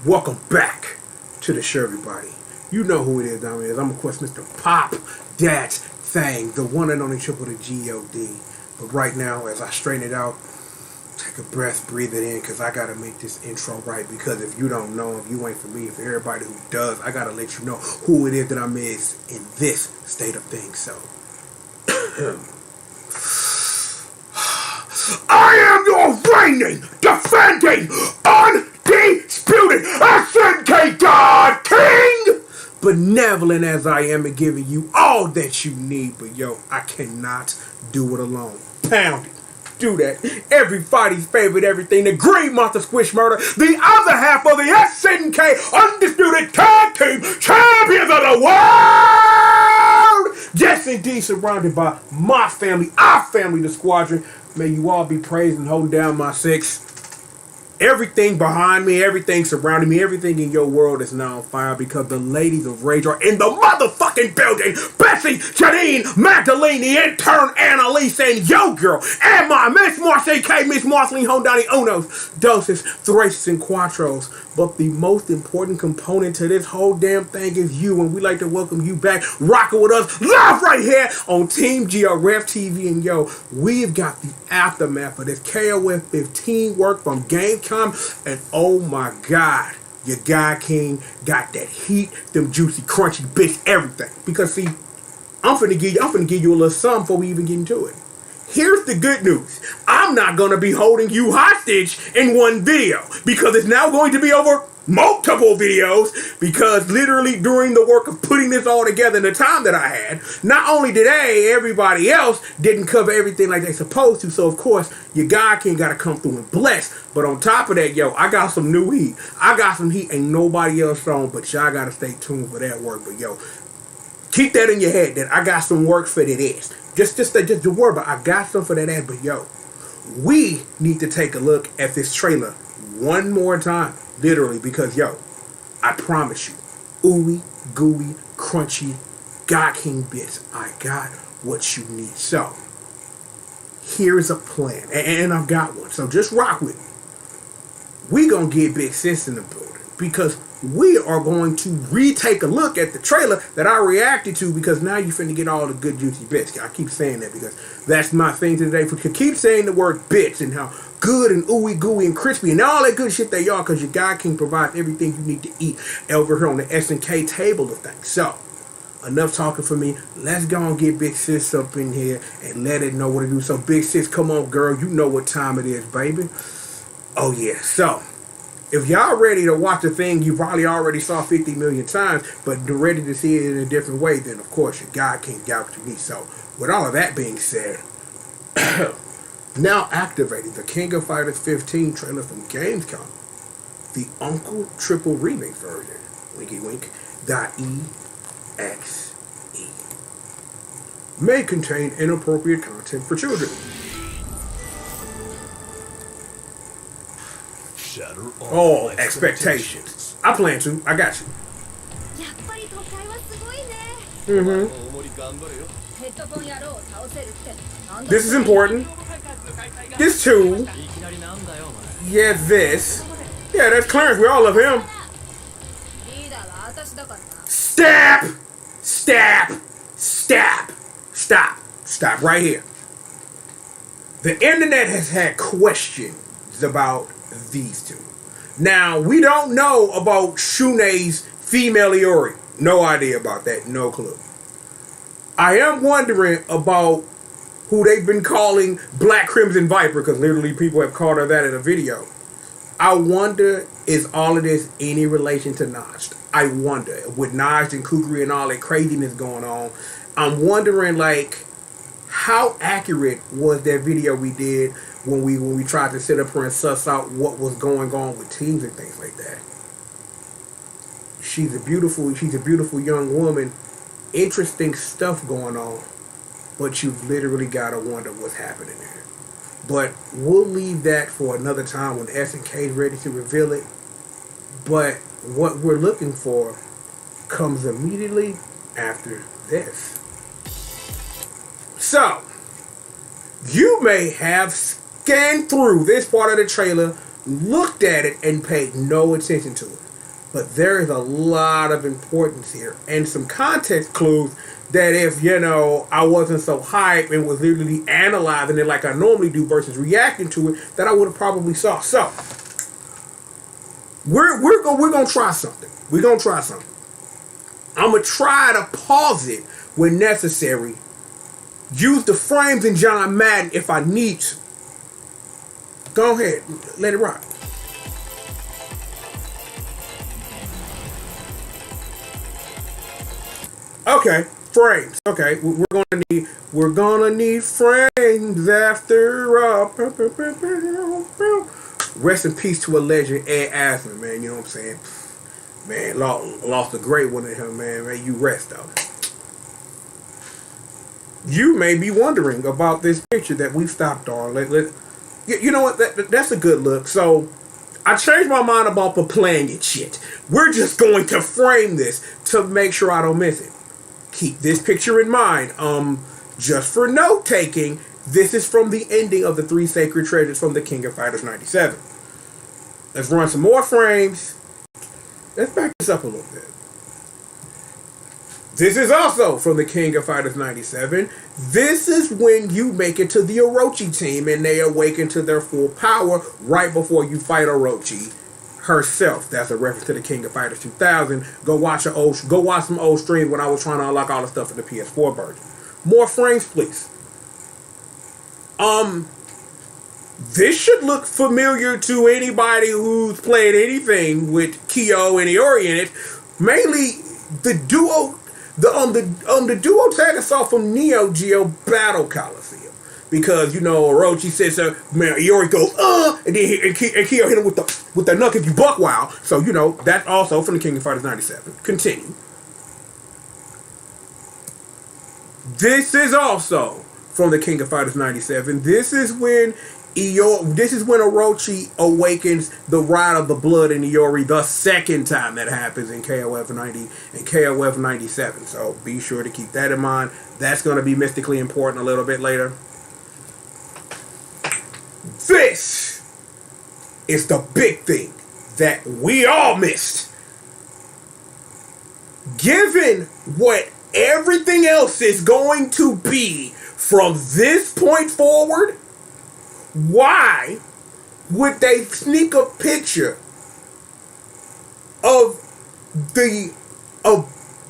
Welcome back to the show, everybody. You know who it is down there. I'm, of course, Mr. Pop That Thing, the one and only triple to G.O.D. But right now, as I straighten it out, take a breath, breathe it in, because I got to make this intro right. Because if you don't know, if you ain't for me, for everybody who does, I got to let you know who it is that I'm in this state of things. So, I am your reigning, defending, undisputed SNK God King! Benevolent as I am and giving you all that you need, but yo, I cannot do it alone. Pound it. Do that. Everybody's favorite everything, the Green Monster Squish Murder, the other half of the SNK Undisputed Tag Team Champions of the World! Yes, indeed, surrounded by my family, our family, the Squadron. May you all be praised and holding down my six. Everything behind me, everything surrounding me, everything in your world is now on fire because the ladies of rage are in the motherfucking building. Bessie, Janine, Magdalene, the intern, Annalise, and yo girl, and my Miss Marcy K, Miss Marceline Hondani Unos, Doses, Thraces, and Quattros. But the most important component to this whole damn thing is you, and we like to welcome you back, rocking with us live right here on Team GRF TV. And yo, we've got the aftermath of this KOF 15 work from GameCom, and oh my God, your guy King got that heat, them juicy, crunchy bits, everything. Because see, I'm finna give you a little something before we even get into it. Here's the good news. I'm not going to be holding you hostage in one video because it's now going to be over multiple videos because literally during the work of putting this all together in the time that I had, not only did everybody else didn't cover everything like they supposed to, so of course your guy King got to come through and bless. But on top of that, yo, I got some new heat. I got some heat ain't nobody else on, but y'all got to stay tuned for that work. But yo, keep that in your head that I got some work for that ass. Just the word, but I got some for that ass. But yo, we need to take a look at this trailer one more time, literally, because yo, I promise you, ooey, gooey, crunchy, God King bits. I got what you need. So, here's a plan, and I've got one. So just rock with me. We gonna get Big Sis in the building because we are going to retake a look at the trailer that I reacted to because now you finna get all the good juicy bits. I keep saying that because that's my thing today. For keep saying the word bits and how good and ooey gooey and crispy and all that good shit they are because your guy can provide everything you need to eat over here on the SNK table of things. So, enough talking for me. Let's go and get Big Sis up in here and let it know what to do. So, Big Sis, come on, girl. You know what time it is, baby. Oh, yeah. So, if y'all ready to watch a thing you probably already saw 50 million times, but ready to see it in a different way, then of course your guy can't doubt to me. So, with all of that being said, now activating the King of Fighters 15 trailer from Gamescom, the Uncle Triple Remix version, winky wink, .exe, may contain inappropriate content for children. All expectations. I plan to. I got you. This is important. This too. Yeah, this. Yeah, that's Clarence. We all love him. Stop! Stop! Stop! Stop! Stop right here. The internet has had questions about these two. Now, we don't know about Shune's female Iori. No idea about that. No clue. I am wondering about who they've been calling Black Crimson Viper, because literally people have called her that in a video. I wonder, is all of this any relation to Naj? I wonder. With Naj and Kukri and all that craziness going on, I'm wondering, like, how accurate was that video we did when we tried to sit up here and suss out what was going on with teams and things like that. She's a beautiful young woman. Interesting stuff going on, but you've literally got to wonder what's happening there. But we'll leave that for another time when SNK is ready to reveal it. But what we're looking for comes immediately after this. So, you may have scanned through this part of the trailer, looked at it, and paid no attention to it. But there is a lot of importance here and some context clues that if, you know, I wasn't so hyped and was literally analyzing it like I normally do versus reacting to it, that I would have probably saw. So, we're gonna try something. We're gonna try something. I'm gonna try to pause it when necessary. Use the frames in John Madden if I need to. Go ahead, let it rock. Okay, frames. Okay, we're gonna need frames after all. Rest in peace to a legend, Ed Asman, man. You know what I'm saying? Man, lost a great one in him, man. Man, you rest though. You may be wondering about this picture that we stopped on. You know what? That's a good look. So I changed my mind about the playing it shit. We're just going to frame this to make sure I don't miss it. Keep this picture in mind. Just for note taking, this is from the ending of the Three Sacred Treasures from the King of Fighters 97. Let's run some more frames. Let's back this up a little bit. This is also from the King of Fighters 97. This is when you make it to the Orochi team and they awaken to their full power right before you fight Orochi herself. That's a reference to the King of Fighters 2000. Go watch some old streams when I was trying to unlock all the stuff in the PS4 version. More frames, please. This should look familiar to anybody who's played anything with Kyo and Iori in it. Mainly the duo, the duo tag I saw from Neo Geo Battle Coliseum. Because, you know, Orochi says, man, Iori goes, and then Kyo hit him with the knuck if you buck wild. So, you know, that's also from the King of Fighters 97. Continue. This is also from the King of Fighters 97. This is when Orochi awakens the Ride of the Blood in Iori the second time that happens in KOF 90 and KOF 97. So be sure to keep that in mind. That's going to be mystically important a little bit later. This is the big thing that we all missed. Given what everything else is going to be from this point forward, why would they sneak a picture of the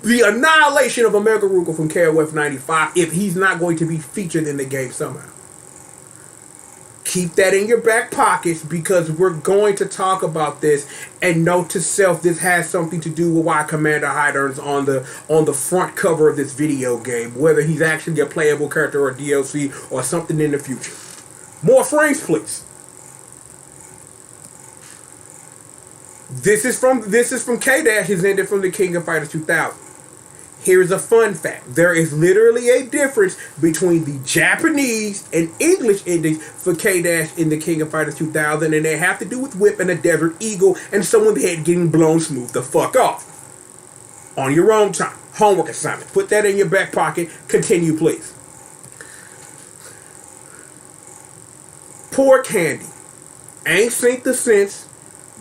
annihilation of Omega Rugal from KOF 95 if he's not going to be featured in the game somehow? Keep that in your back pockets because we're going to talk about this, and note to self, this has something to do with why Commander Hyder's on the front cover of this video game, whether he's actually a playable character or DLC or something in the future. More frames, please. This is from K-Dash's ending from the King of Fighters 2000. Here's a fun fact. There is literally a difference between the Japanese and English endings for K-Dash in the King of Fighters 2000, and they have to do with Whip and a Desert Eagle and someone's head getting blown smooth the fuck off. On your own time. Homework assignment. Put that in your back pocket. Continue, please. Poor Candy. Ain't synced the sense.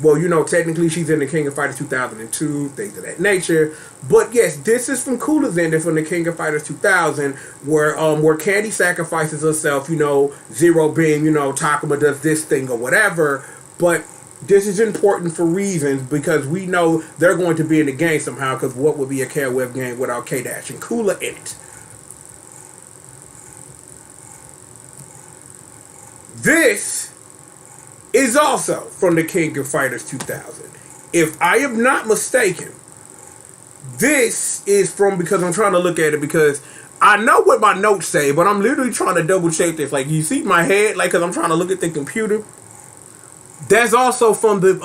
Well, you know, technically she's in the King of Fighters 2002, things of that nature. But yes, this is from Kula's ending from the King of Fighters 2000, where Candy sacrifices herself, you know, Zero being, you know, Takuma does this thing or whatever. But this is important for reasons because we know they're going to be in the game somehow, because what would be a KOF game without K-Dash and Kula in it? This is also from the King of Fighters 2000. If I am not mistaken, this is from, because I'm trying to look at it because I know what my notes say, but I'm literally trying to double check this. Like, you see my head, like, because I'm trying to look at the computer. That's also from the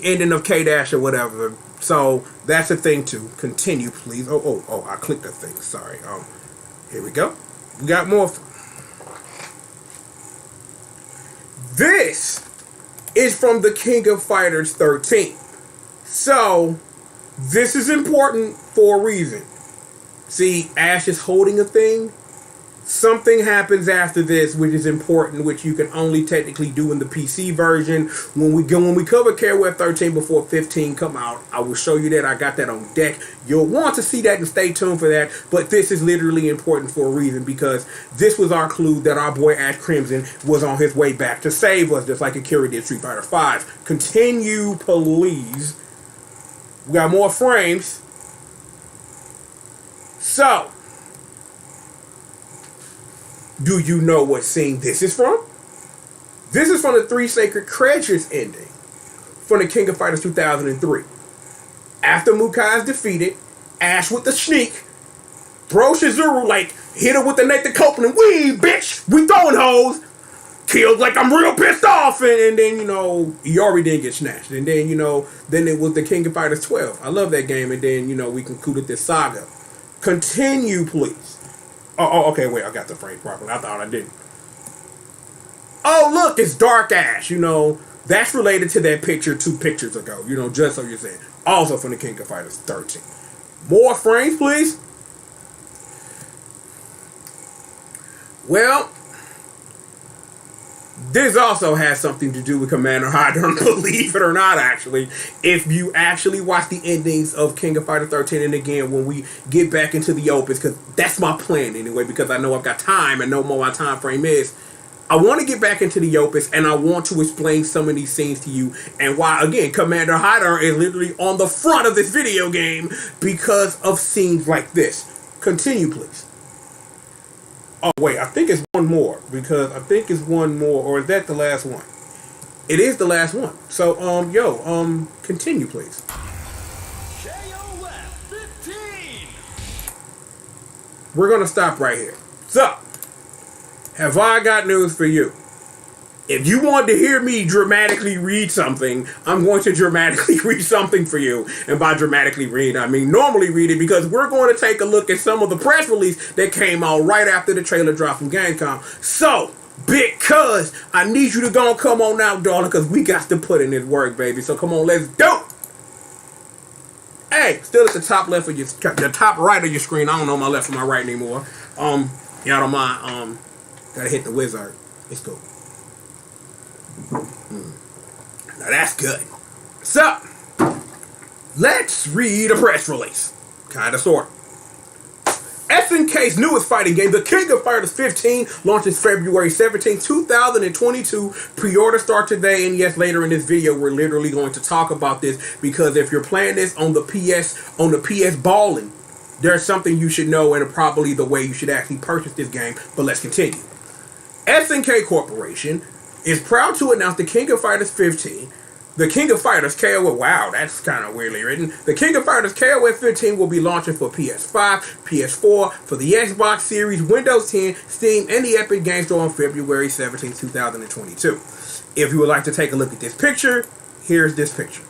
ending of K-Dash or whatever. So that's a thing too. Continue, please. Oh! I clicked that thing. Sorry. Here we go. We got more. This is from the King of Fighters 13. So, this is important for a reason. See, Ash is holding a thing. Something happens after this, which is important, which you can only technically do in the PC version. When we cover KOF 13 before 15 come out, I will show you that. I got that on deck. You'll want to see that and stay tuned for that. But this is literally important for a reason, because this was our clue that our boy Ash Crimson was on his way back to save us, just like Akira did Street Fighter 5. Continue, please. We got more frames. So, do you know what scene this is from? This is from the Three Sacred Treasures ending from the King of Fighters 2003. After Mukai is defeated, Ash with the sneak, Bro Shizuru hit her with the Nathan Copeland, "We bitch, we throwing hoes." Killed like I'm real pissed off, and then Iori didn't get snatched, and then then it was the King of Fighters 12. I love that game, and then we concluded this saga. Continue, please. Oh, okay, wait, I got the frame properly. I thought I didn't. Oh, look, it's Dark Ash. That's related to that picture 2 pictures ago. Just so you're saying. Also from the King of Fighters 13. More frames, please. Well, this also has something to do with Commander Hydron, believe it or not, actually. If you actually watch the endings of King of Fighters 13, and again, when we get back into the opus, because that's my plan anyway, because I know I've got time and know what my time frame is. I want to get back into the opus, and I want to explain some of these scenes to you, and why, again, Commander Hydron is literally on the front of this video game because of scenes like this. Continue, please. Oh, wait, I think it's one more, or is that the last one? It is the last one. So, continue, please. KOF 15! We're going to stop right here. So, have I got news for you? If you want to hear me dramatically read something, I'm going to dramatically read something for you. And by dramatically read, I mean normally read it, because we're going to take a look at some of the press release that came out right after the trailer dropped from Gamescom. So, because I need you to go and come on out, darling, because we got to put in this work, baby. So come on, let's do it. Hey, still at the top left of the top right of your screen. I don't know my left and my right anymore. Y'all don't mind. Gotta hit the wizard. It's cool. Now that's good. So, let's read a press release. Kinda sort. SNK's newest fighting game, The King of Fighters 15, launches February 17, 2022. Pre-order start today, and yes, later in this video, we're literally going to talk about this, because if you're playing this on the PS Ballin', there's something you should know, and probably the way you should actually purchase this game. But let's continue. SNK Corporation is proud to announce The King of Fighters 15. The King of Fighters KOF, wow, that's kind of weirdly written. The King of Fighters KOF 15 will be launching for PS5, PS4, for the Xbox Series, Windows 10, Steam, and the Epic Games Store on February 17, 2022. If you would like to take a look at this picture, here's this picture.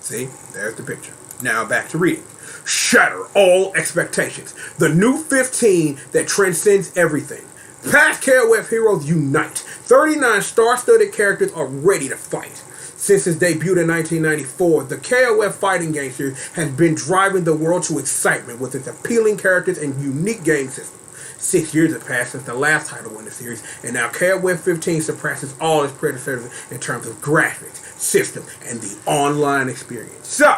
See, there's the picture. Now back to reading. Shatter all expectations. The new 15 that transcends everything. Past KOF heroes unite. 39 star-studded characters are ready to fight. Since its debut in 1994, the KOF fighting game series has been driving the world to excitement with its appealing characters and unique game system. 6 years have passed since the last title in the series, and now KOF 15 surpasses all its predecessors in terms of graphics, system, and the online experience. So,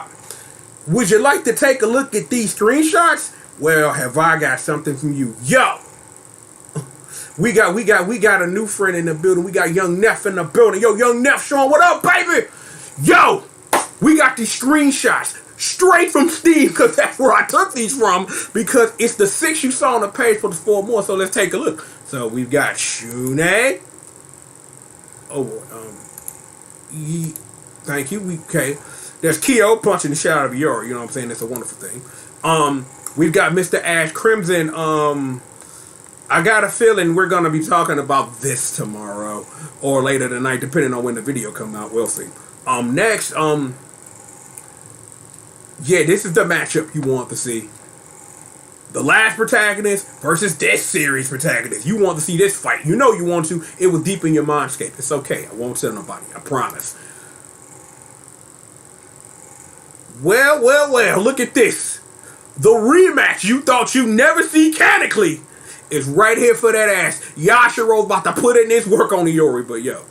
would you like to take a look at these screenshots? Well, have I got something from you. Yo! We got a new friend in the building. We got Young Neff in the building. Yo, Young Neff, Sean, what up, baby? Yo, we got these screenshots straight from Steve, because that's where I took these from, because it's the 6 you saw on the page for the 4 more, so let's take a look. So we've got Shune. Oh, boy, thank you. Okay. There's Kyo punching the shit out of Yori, you know what I'm saying? That's a wonderful thing. We've got Mr. Ash Crimson. I got a feeling we're going to be talking about this tomorrow or later tonight, depending on when the video comes out. We'll see. Next, yeah, this is the matchup you want to see. The last protagonist versus this series protagonist. You want to see this fight. You know you want to. It was deep in your mindscape. It's okay. I won't tell nobody. I promise. Well, look at this. The rematch you thought you'd never see canonically is right here for that ass. Yashiro's about to put in this work on Iori, but yo,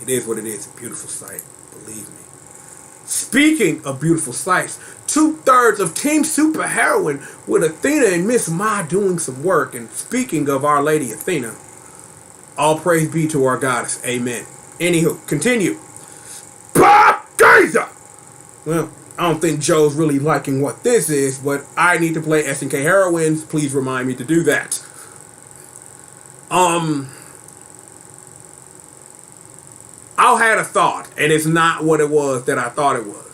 it is what it is. A beautiful sight, believe me. Speaking of beautiful sights, 2/3 of Team Super Heroine with Athena and Miss Ma doing some work. And speaking of Our Lady Athena, all praise be to our goddess. Amen. Anywho, continue. Bob Gazer! Well, I don't think Joe's really liking what this is, but I need to play SNK Heroines. Please remind me to do that. I had a thought, and it's not what it was that I thought it was.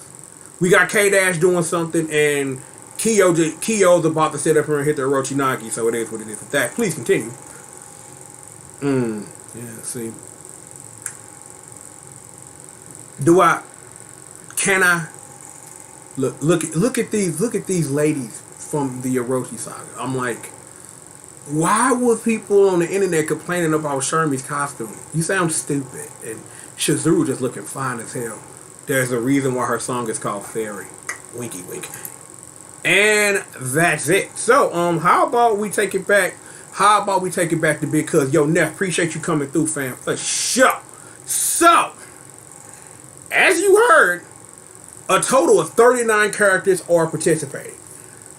We got K-Dash doing something, and Kyo's about to sit up here and hit the Orochi, so it is what it is with that. Please continue. Yeah, see. Can I look at these ladies from the Orochi saga. I'm like, why were people on the internet complaining about Shermie's costume? You sound stupid. And Shizuru just looking fine as hell. There's a reason why her song is called Fairy. Winky wink. And that's it. So, how about we take it back? How about we take it back to Big Cuz? Yo, Neff, appreciate you coming through, fam. For sure. So, as you heard, a total of 39 characters are participating.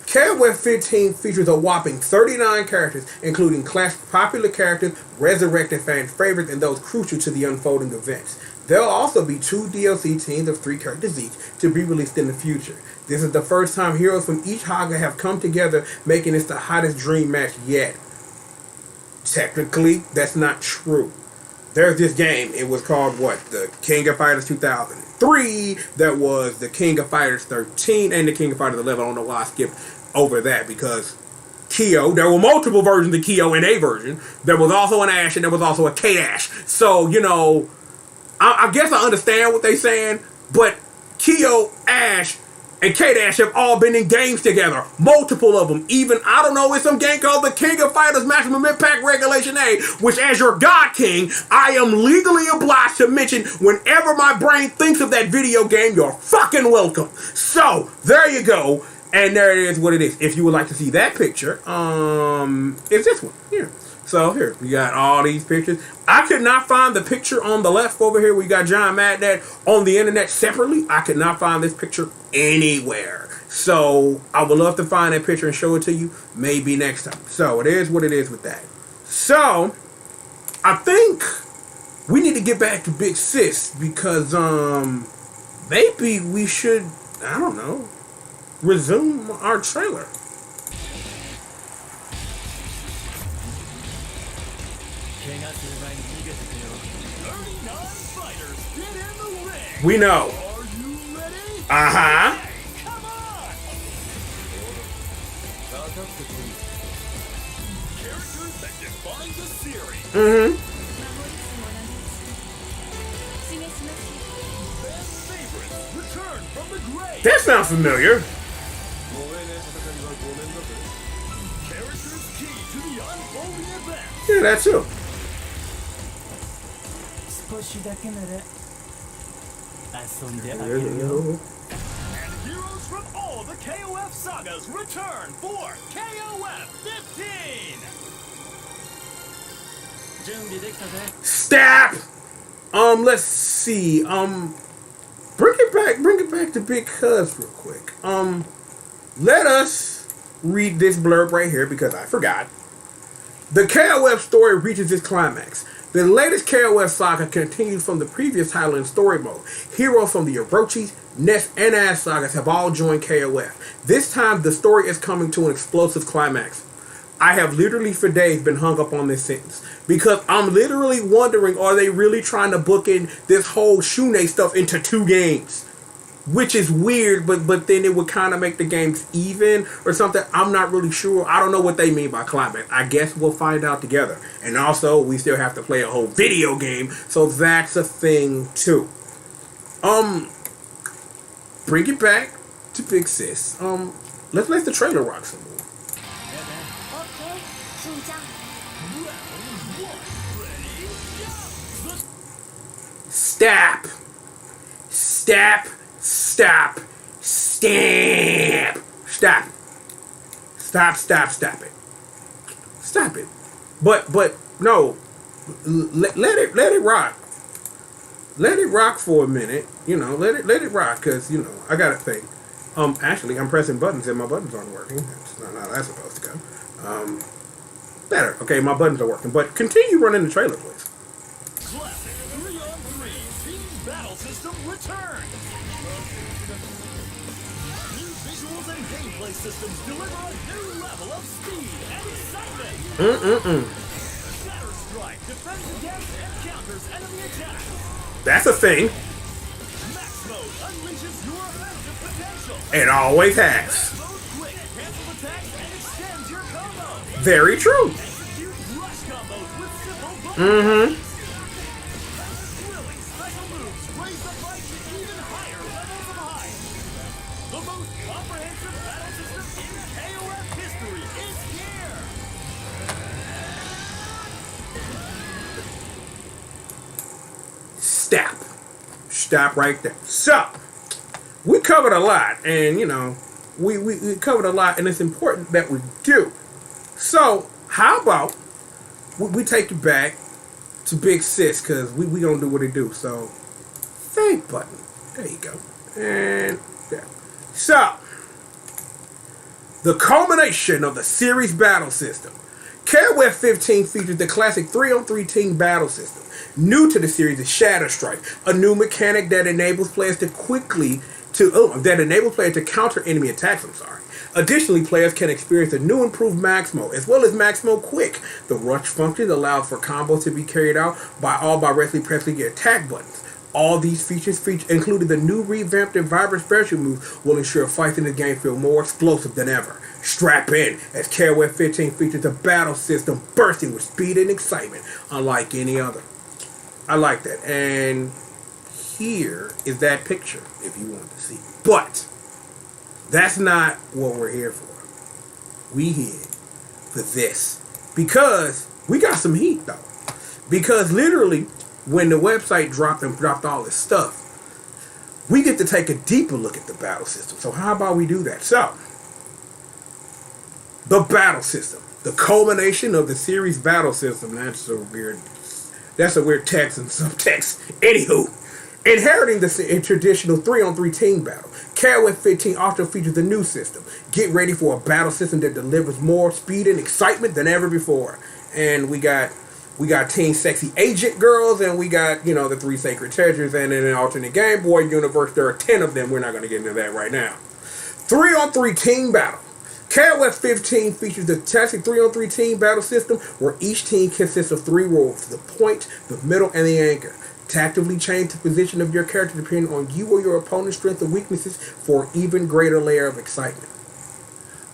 KOF 15 features a whopping 39 characters, including popular characters, resurrected fan favorites, and those crucial to the unfolding events. There will also be 2 DLC teams of 3 characters each to be released in the future. This is the first time heroes from each Haga have come together, making this the hottest dream match yet. Technically, that's not true. There's this game, it was called what? The King of Fighters 2003, that was the King of Fighters 13, and the King of Fighters 11. I don't know why I skipped over that, because Kyo, there were multiple versions of Kyo in a version. There was also an Ash, and there was also a K-Dash. So, you know, I guess I understand what they're saying, but Kyo, Ash, and K-Dash have all been in games together. Multiple of them. Even, I don't know, it's some game called the King of Fighters Maximum Impact Regulation A, which as your God King, I am legally obliged to mention whenever my brain thinks of that video game. You're fucking welcome. So, there you go. And there it is what it is. If you would like to see that picture, it's this one here. So here, we got all these pictures. I could not find the picture on the left over here. We got John Mad Dad on the internet separately. I could not find this picture anywhere. So I would love to find that picture and show it to you. Maybe next time. So it is what it is with that. So I think we need to get back to Big Sis because maybe we should, I don't know, resume our trailer. We know. Are you ready? Uh-huh. Come on! Characters that define the series. Mm-hmm. Fan favorites return from the grave. That sounds familiar. Characters key to the unfolding events. Yeah, that too. 少しだけなら遊んであげ There る you よ go. And heroes from all the KOF sagas return for KOF 15. 準備できたぜ Stop! Let's see. Bring it back to Big Cuz real quick. Let us read this blurb right here because I forgot. The KOF story reaches its climax. The latest KOF saga continues from the previous title in story mode. Heroes from the Orochi, Ness, and Ash sagas have all joined KOF. This time, the story is coming to an explosive climax. I have literally for days been hung up on this sentence because I'm literally wondering, are they really trying to book in this whole Shune stuff into 2 games? Which is weird, but then it would kind of make the games even or something. I'm not really sure. I don't know what they mean by climax. I guess we'll find out together. And also, we still have to play a whole video game, so that's a thing too. Bring it back to Big Sis. Let's let the trailer rock some more. OK，请讲。 Stop. Stop. Stop. Stamp. Stop. Stop it. Stop it. But no, let it rock. Let it rock for a minute. Let it rock, because I got a thing. Actually, I'm pressing buttons and my buttons aren't working. That's not how that's supposed to go. Better. Okay, my buttons are working. But continue running the trailer, please. Classic 3-on-3 Team Battle System returns. New visuals and gameplay systems deliver a new level of speed and excitement. Shatter Strike defends against and counters enemy attacks. That's a thing. Max Mode unleashes your offensive potential. It always has. Mode quick cancels attacks and extends your combo. Very true. Execute rush combos with simple buttons. Thrilling special moves raise the fight to even higher levels of height. The most comprehensive battle system in KOF history is here. Stop right there. So, we covered a lot, and we covered a lot, and it's important that we do. So, how about we take you back to Big Sis, because we gonna do what it do. So, fade button. There you go. And there. So, the culmination of the series battle system. KOF 15 features the classic 3-on-3 team battle system. New to the series is Shatter Strike, a new mechanic that enables players to counter enemy attacks. Additionally, players can experience a new improved Max Mode, as well as Max Mode Quick. The rush function allows for combos to be carried out by directly pressing your attack buttons. All these features, including the new revamped and vibrant special moves, will ensure fights in the game feel more explosive than ever. Strap in, as KOF 15 features a battle system bursting with speed and excitement, unlike any other. I like that. And here is that picture, if you want to see. But that's not what we're here for. We here for this. Because we got some heat, though. Because literally, when the website dropped all this stuff, we get to take a deeper look at the battle system. So how about we do that? So, the battle system. The culmination of the series battle system. That's a weird text and subtext. Anywho, inheriting the traditional 3-on-3 team battle, KOF 15 also features a new system. Get ready for a battle system that delivers more speed and excitement than ever before. And we got Team Sexy Agent Girls, and we got, the 3 Sacred Treasures, and in an alternate Game Boy universe, there are 10 of them. We're not going to get into that right now. 3-on-3 team battle. KOF 15 features the classic 3-on-3 team battle system, where each team consists of 3 roles: the point, the middle, and the anchor. Tactically change the position of your character depending on you or your opponent's strengths and weaknesses for an even greater layer of excitement.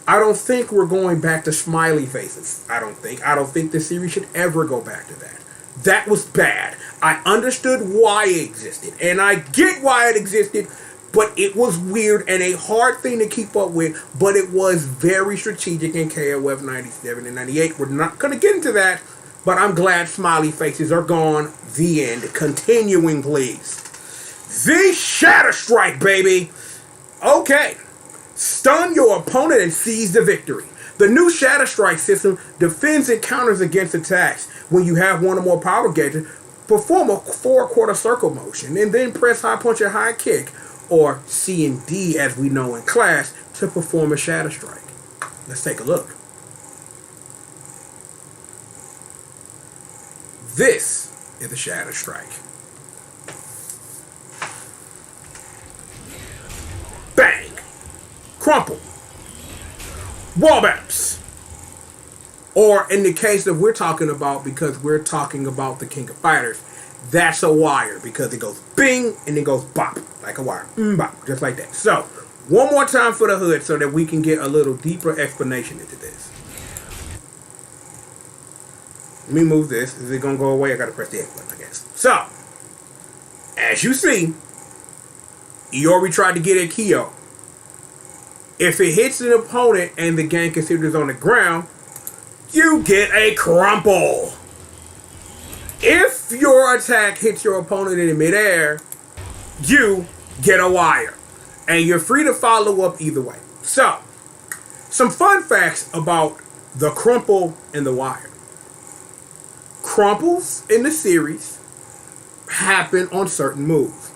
I don't think we're going back to smiley faces. I don't think the series should ever go back to that. That was bad. I understood why it existed, and I get why it existed, but it was weird and a hard thing to keep up with, but it was very strategic in KOF 97 and 98. We're not going to get into that, but I'm glad smiley faces are gone. The end. Continuing, please. The Shatter Strike, baby. Okay. Stun your opponent and seize the victory. The new Shatter Strike system defends and counters against attacks. When you have one or more power gauges, perform a 4-quarter circle motion and then press high punch or high kick, or C and D as we know in class, to perform a Shatter Strike. Let's take a look. This is the Shatter Strike. Bang! Crumple. Wall bounce. Or in the case that we're talking about, because we're talking about the King of Fighters, that's a wire, because it goes bing and it goes bop, like a wire. Bop, just like that. So, one more time for the hood so that we can get a little deeper explanation into this. Let me move this. Is it going to go away? I got to press the X button, I guess. So, as you see, Iori tried to get at Kyo. If it hits an opponent and the gang considers on the ground, you get a crumple. If your attack hits your opponent in midair, you get a wire. And you're free to follow up either way. So, some fun facts about the crumple and the wire. Crumples in the series happen on certain moves.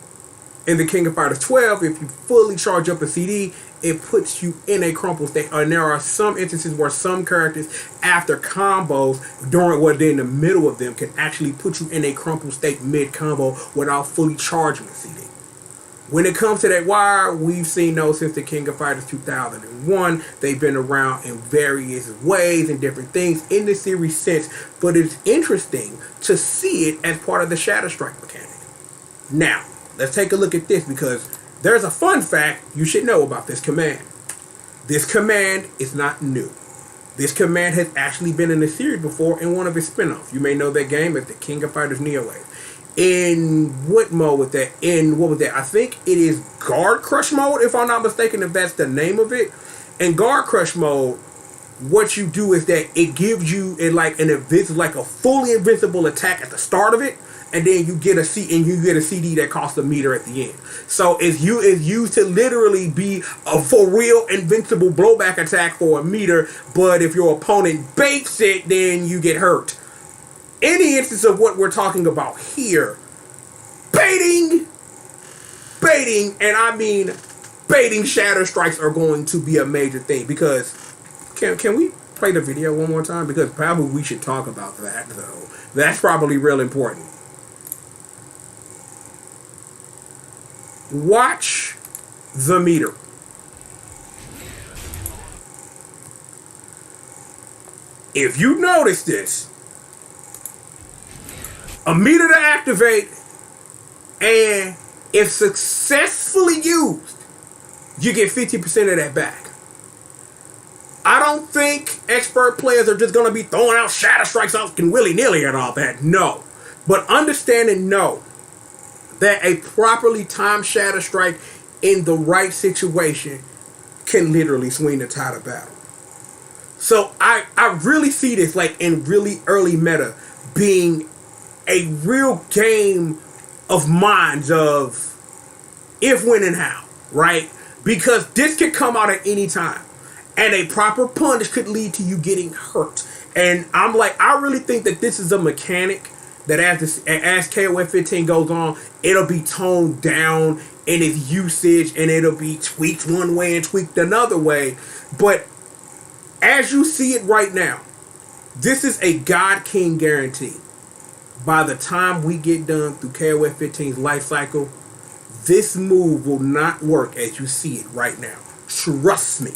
In the King of Fighters 12, if you fully charge up a CD, it puts you in a crumple state. And there are some instances where some characters, after combos, in the middle of them, can actually put you in a crumple state mid-combo without fully charging the CD. When it comes to that wire, we've seen those since the King of Fighters 2001. They've been around in various ways and different things in the series since, but it's interesting to see it as part of the Shadow Strike mechanic. Now, let's take a look at this because there's a fun fact you should know about this command. This command is not new. This command has actually been in the series before in one of its spin-offs. You may know that game as the King of Fighters Neo Wave. In what mode was that? What was that? I think it is Guard Crush mode, if I'm not mistaken, if that's the name of it. In Guard Crush mode, what you do is that it gives you like a fully invincible attack at the start of it, and then you get a CD that costs a meter at the end. So it's used to literally be a for real invincible blowback attack for a meter, but if your opponent baits it, then you get hurt. Any instance of what we're talking about here, baiting, and I mean baiting Shadow Strikes are going to be a major thing because can we play the video one more time? Because probably we should talk about that though. That's probably real important. Watch the meter. If you notice this, a meter to activate, and if successfully used, you get 50% of that back. I don't think expert players are just going to be throwing out Shadow Strikes out willy-nilly and all that. No. But understand and know that a properly timed Shadow Strike in the right situation can literally swing the tide of battle. So I really see this like in really early meta being a real game of minds of if, when, and how, right? Because this could come out at any time, and a proper punish could lead to you getting hurt. And I'm like, I really think that this is a mechanic that as KOF 15 goes on, it'll be toned down in its usage, and it'll be tweaked one way and tweaked another way. But as you see it right now, this is a God King guarantee. By the time we get done through KOF 15's life cycle, this move will not work as you see it right now. Trust me.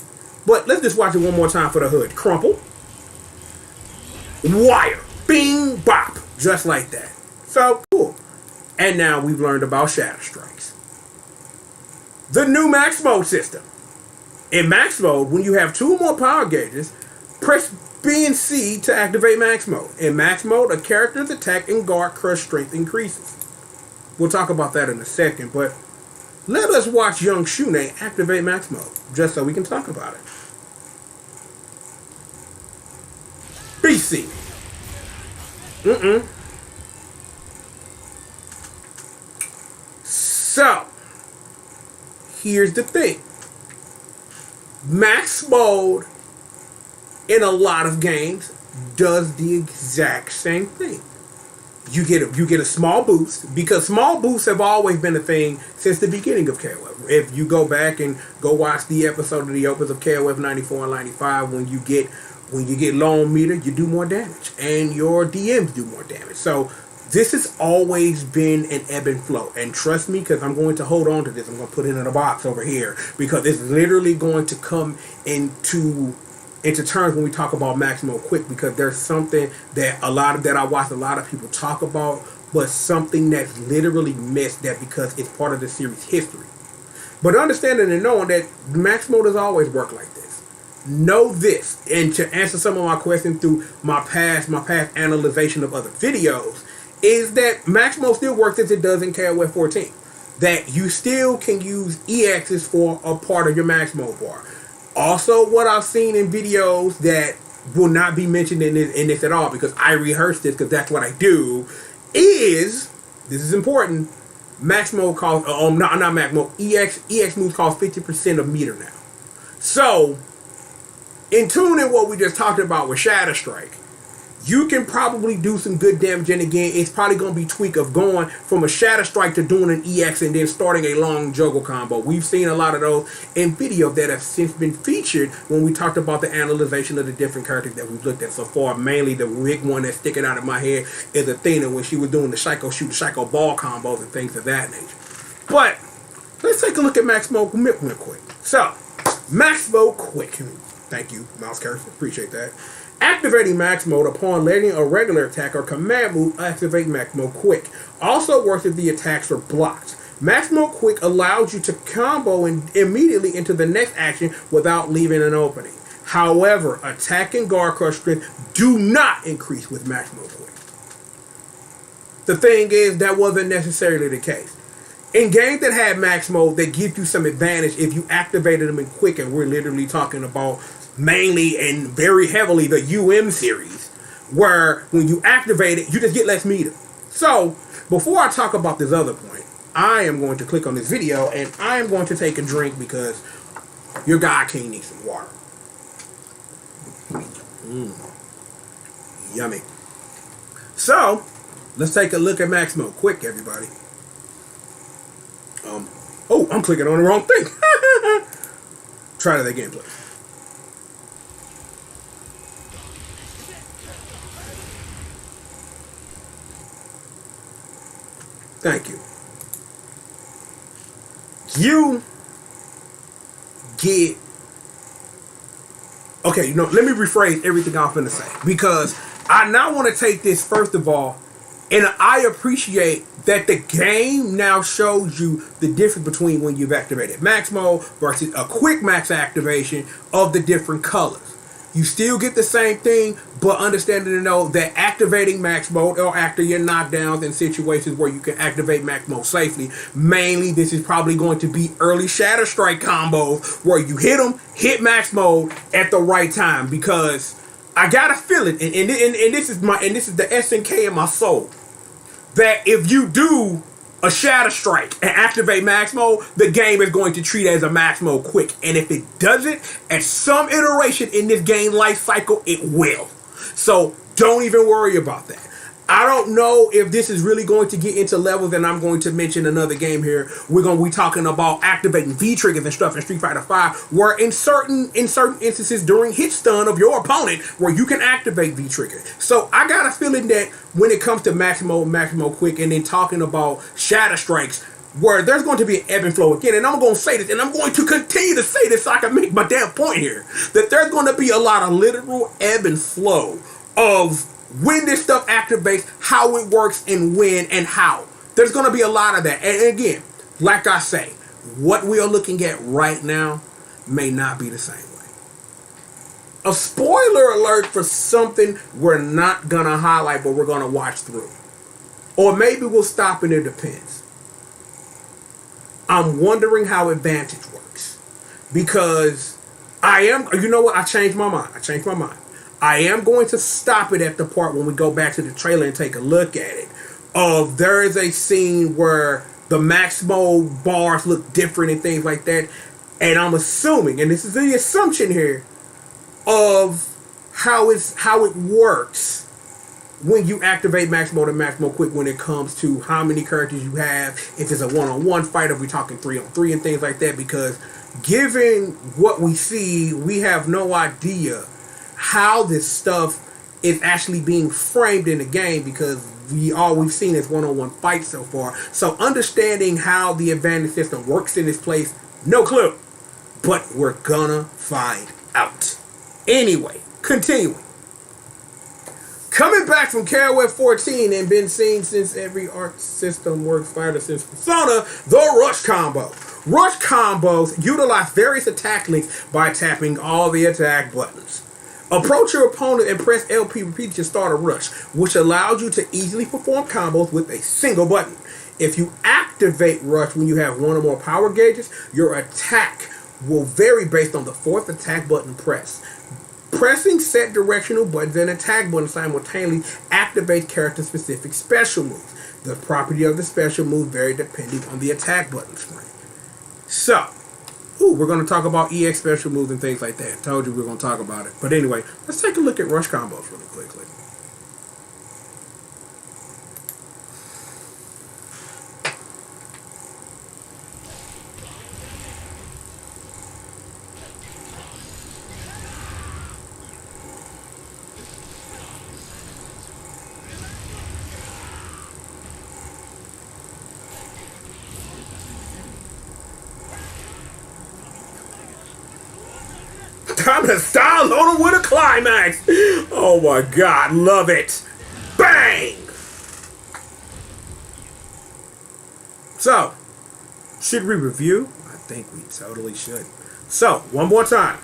But let's just watch it one more time for the hood. Crumple. Wire. Bing, bop. Just like that. So, cool. And now we've learned about Shadow Strikes. The new max mode system. In max mode, when you have two or more power gauges, press B and C to activate max mode. In max mode, a character's attack and guard crush strength increases. We'll talk about that in a second, but let us watch young Shune activate max mode, just so we can talk about it. BC. So, here's the thing. Max mode in a lot of games does the exact same thing. You get a small boost, because small boosts have always been a thing since the beginning of KOF. If you go back and go watch the episode of the opens of KOF 94 and 95, when you get low on meter, you do more damage, and your DMs do more damage. So this has always been an ebb and flow, and trust me, because I'm going to hold on to this. I'm going to put it in a box over here, because it's literally going to come into terms when we talk about Maximo quick, because there's something that I watch a lot of people talk about, but something that's literally missed, that because it's part of the series history. But understanding and knowing that Maximo does always work like this. Know this, and to answer some of my questions through my past analyzation of other videos, is that Maximo still works as it does in KOF 14. That you still can use EXs for a part of your Maximo bar. Also, what I've seen in videos that will not be mentioned in this at all, because I rehearse this because that's what I do, is, this is important, max mode costs, not max mode, EX moves cost 50% of meter now. So, in tuning what we just talked about with Shatter Strike, you can probably do some good damage. And again, it's probably going to be tweak of going from a Shatter Strike to doing an EX and then starting a long juggle combo. We've seen a lot of those in videos that have since been featured when we talked about the analyzation of the different characters that we've looked at so far. Mainly the big one that's sticking out of my head is Athena when she was doing the Psycho Shoot, Psycho Ball combos and things of that nature. But let's take a look at Max Mode real quick. So, Max Mode Quick. Thank you, Mouse Cursor. Appreciate that. Activating Max Mode upon letting a regular attack or command move activate Max Mode Quick. Also works if the attacks are blocked. Max Mode Quick allows you to combo immediately into the next action without leaving an opening. However, attack and guard crush strength do not increase with Max Mode Quick. The thing is, that wasn't necessarily the case. In games that had Max Mode, they give you some advantage if you activated them in Quick, and we're literally talking about mainly and very heavily the series, where when you activate it, you just get less meter. So, before I talk about this other point, I am going to click on this video and I am going to take a drink because your guy King needs some water. Yummy. So, let's take a look at Max Mode Quick, everybody. Oh, I'm clicking on the wrong thing. Try that again, please. Thank you. You get... Okay, let me rephrase everything I'm finna say. Because I now want to take this, first of all, and I appreciate that the game now shows you the difference between when you've activated Max Mode versus a quick max activation of the different colors. You still get the same thing, but understanding to know that activating Max Mode or after your knockdowns in situations where you can activate Max Mode safely, mainly this is probably going to be early Shatter Strike combos where you hit Max Mode at the right time, because I got a feeling, and this is the SNK in my soul, that if you do a Shatter Strike and activate Max Mode, the game is going to treat it as a Max Mode Quick. And if it doesn't, at some iteration in this game life cycle, it will. So don't even worry about that. I don't know if this is really going to get into levels, and I'm going to mention another game here. We're going to be talking about activating V-triggers and stuff in Street Fighter V, where in certain instances during hit stun of your opponent, where you can activate V-trigger. So I got a feeling that when it comes to Max Mode Quick, and then talking about Shatter Strikes, where there's going to be an ebb and flow again, and I'm going to say this, and I'm going to continue to say this so I can make my damn point here, that there's going to be a lot of literal ebb and flow of when this stuff activates, how it works, and when and how. There's going to be a lot of that. And again, like I say, what we are looking at right now may not be the same way. A spoiler alert for something we're not going to highlight, but we're going to watch through. Or maybe we'll stop, and it depends. I'm wondering how Advantage works. Because you know what? I changed my mind. I am going to stop it at the part when we go back to the trailer and take a look at it. There is a scene where the Max Mode bars look different and things like that. And I'm assuming, and this is the assumption here, of how it works when you activate Max Mode and Max Mode Quick when it comes to how many characters you have, if it's a one-on-one fight, if we're talking 3-on-3 and things like that. Because given what we see, we have no idea how this stuff is actually being framed in the game, because all we've seen is one-on-one fights so far. So understanding how the advantage system works in this place, no clue. But we're gonna find out. Anyway, continuing. Coming back from KOF 14 and been seen since every art system works fighter since Persona, the Rush Combo. Rush combos utilize various attack links by tapping all the attack buttons. Approach your opponent and press LP repeatedly to start a rush, which allows you to easily perform combos with a single button. If you activate Rush when you have one or more power gauges, your attack will vary based on the fourth attack button press. Pressing set directional buttons and attack buttons simultaneously activate character-specific special moves. The property of the special move vary depending on the attack button screen. So, Ooh, we're going to talk about EX special moves and things like that. Told you we are going to talk about it. But anyway, let's take a look at rush combos really quickly. Time to style on him with a climax. Oh my god, love it. Bang! So, should we review? I think we totally should. So, one more time.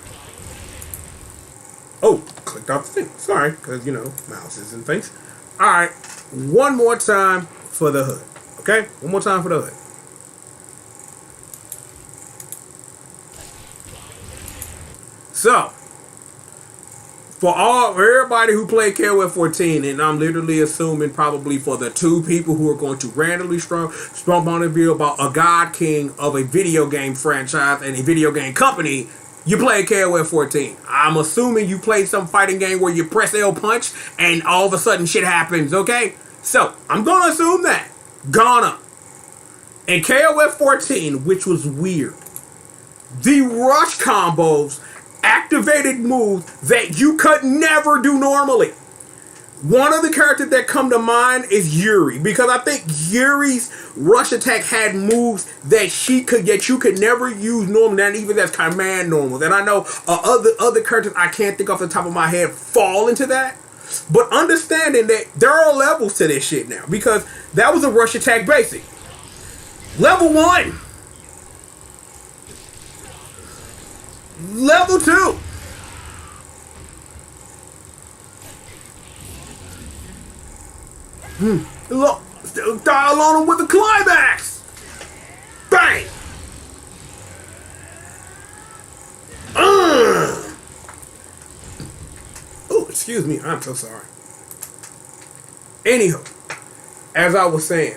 Oh, clicked off the thing. Sorry, because, you know, mouses and things. Alright, one more time for the hood. Okay? One more time for the hood. So, for everybody who played KOF 14, and I'm literally assuming probably for the 2 people who are going to randomly strong point of view about a God King of a video game franchise and a video game company, you played KOF 14. I'm assuming you played some fighting game where you press L punch and all of a sudden shit happens, okay? So, I'm gonna assume that. Gonna. In KOF 14, which was weird, the rush combos activated moves that you could never do normally. One of the characters that come to mind is Yuri, because I think Yuri's rush attack had moves that you could never use normally, not even as command normals. And I know other characters I can't think off the top of my head fall into that. But understanding that there are levels to this shit now, because that was a rush attack basic. Level 1. Level 2. Look, dial on him with the climax. Bang. Oh, excuse me. I'm so sorry. Anywho, as I was saying,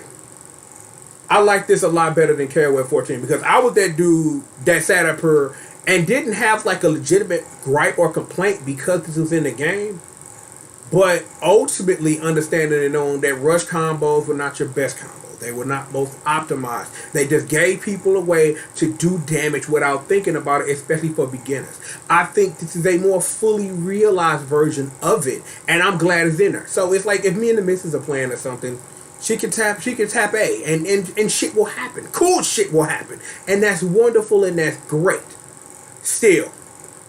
I like this a lot better than KOF 14 because I was that dude that sat up here and didn't have like a legitimate gripe or complaint because this was in the game. But ultimately understanding and knowing that rush combos were not your best combos. They were not most optimized. They just gave people a way to do damage without thinking about it, especially for beginners. I think this is a more fully realized version of it, and I'm glad it's in there. So it's like if me and the missus are playing or something, she can tap A and shit will happen. Cool shit will happen. And that's wonderful and that's great. Still,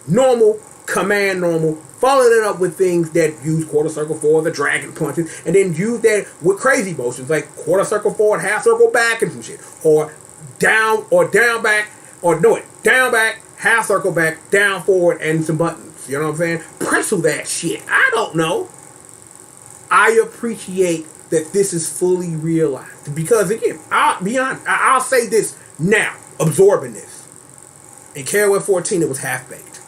normal, command normal, following it up with things that use quarter circle forward, the dragon punches, and then use that with crazy motions like quarter circle forward, half circle back and some shit. Or down back, down back, half circle back, down forward, and some buttons. You know what I'm saying? Pretzel that shit. I don't know. I appreciate that this is fully realized. Because again, I'll be honest, I'll say this now, absorbing this. In KOF 14, it was half-baked.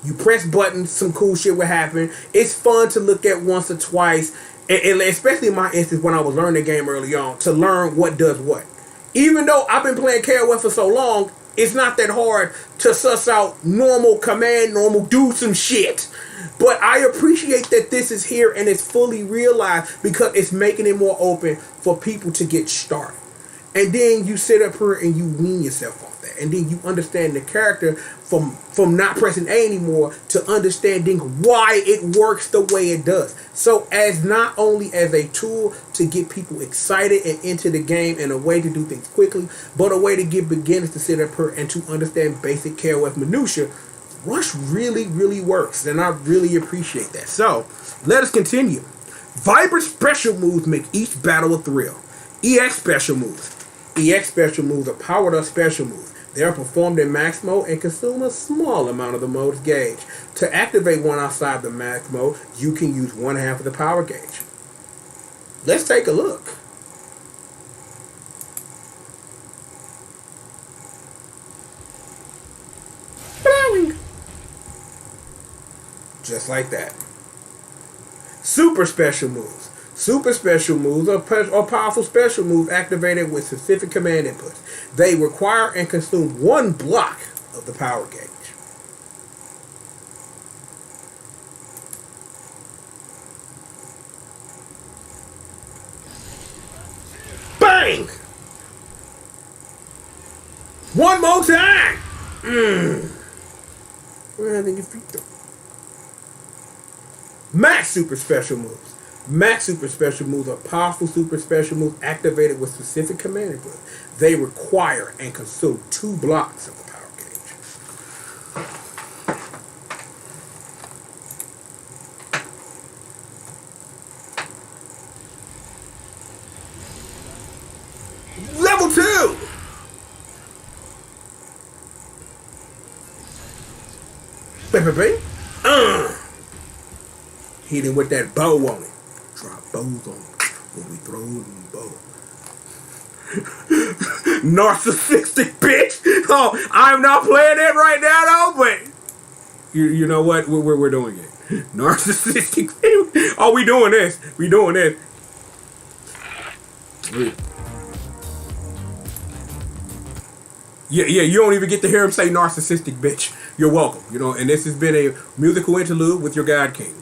You press buttons, some cool shit would happen. It's fun to look at once or twice, and especially in my instance when I was learning the game early on, to learn what does what. Even though I've been playing KOF for so long, it's not that hard to suss out normal, command normal, do some shit. But I appreciate that this is here and it's fully realized because it's making it more open for people to get started. And then you sit up here and you wean yourself off that. And then you understand the character from not pressing A anymore to understanding why it works the way it does. So as not only as a tool to get people excited and into the game and a way to do things quickly, but a way to get beginners to sit up here and to understand basic KOF minutia, Rush really, really works. And I really appreciate that. So let us continue. Vibrant special moves make each battle a thrill. EX special moves. EX special moves are powered up special moves. They are performed in max mode and consume a small amount of the mode's gauge. To activate one outside the max mode, you can use 1/2 of the power gauge. Let's take a look. Blowing. Just like that. Super special moves. Super special moves are powerful special moves activated with specific command inputs. They require and consume 1 block of the power gauge. Bang! One more time! Where are your feet though? Max Super Special Moves. Max Super Special Moves are powerful super special moves activated with specific command input. They require and consume 2 blocks of the power gauge. Level 2! Baby. Hit him with that bow on it. Drop bows on it when we throw them bow. Narcissistic bitch. Oh, I'm not playing that right now though, but you know what? We're doing it. Narcissistic. Oh, we doing this. We doing this. Yeah, you don't even get to hear him say narcissistic bitch. You're welcome. You know, and this has been a musical interlude with your God King.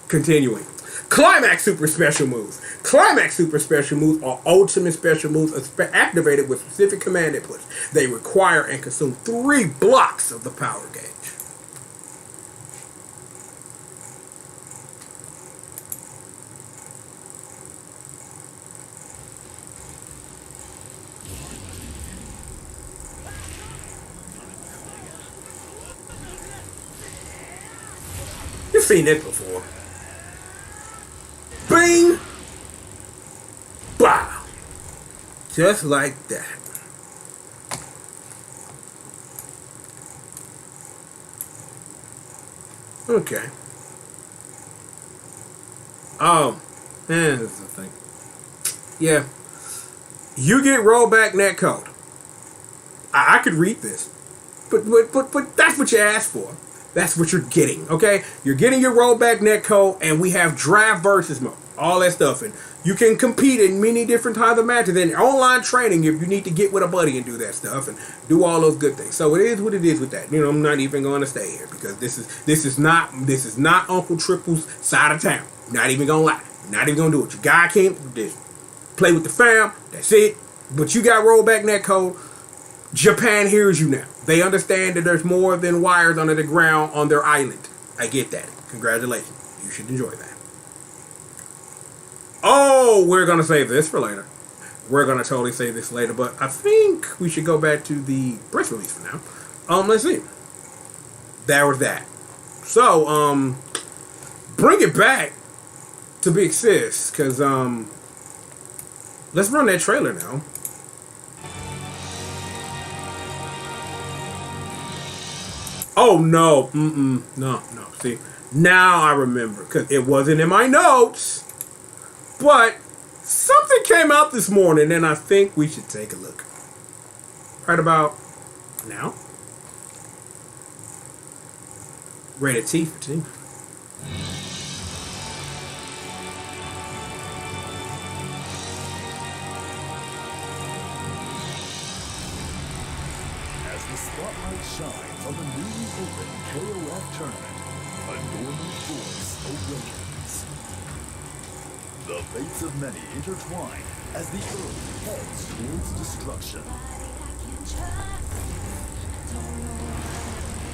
Continuing. Climax Super Special Moves. Climax Super Special Moves are ultimate special moves activated with specific command inputs. They require and consume 3 blocks of the power gauge. You've seen it before. Bing! Wow! Just like that. Okay. This is the thing. Yeah. You get rollback netcode. I could read this. But that's what you asked for. That's what you're getting, okay? You're getting your rollback netcode, and we have draft versus mode, all that stuff, and you can compete in many different types of matches. And online training, if you need to get with a buddy and do that stuff and do all those good things. So it is what it is with that. You know, I'm not even going to stay here because this is not Uncle Triple's side of town. Not even gonna lie. Not even gonna do it. Your guy can't just play with the fam. That's it. But you got rollback netcode. Japan hears you now. They understand that there's more than wires under the ground on their island. I get that. Congratulations. You should enjoy that. Oh, we're going to save this for later. We're going to totally save this later, but I think we should go back to the press release for now. Let's see. There was that. So, bring it back to Big Sis, because, let's run that trailer now. Oh, no. No. See, now I remember. Because it wasn't in my notes. But something came out this morning, and I think we should take a look. Right about now. Rated T for T. Spotlight shines on the newly opened KOF tournament. A dormant force awakens. The fates of many intertwine as the earth heads towards destruction.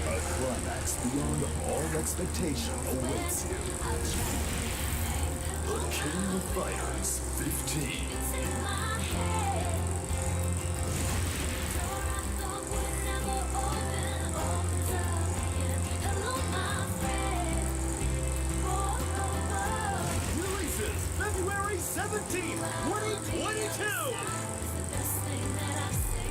A climax beyond all expectation awaits you. The King of Fighters 15. February 17th, 2022!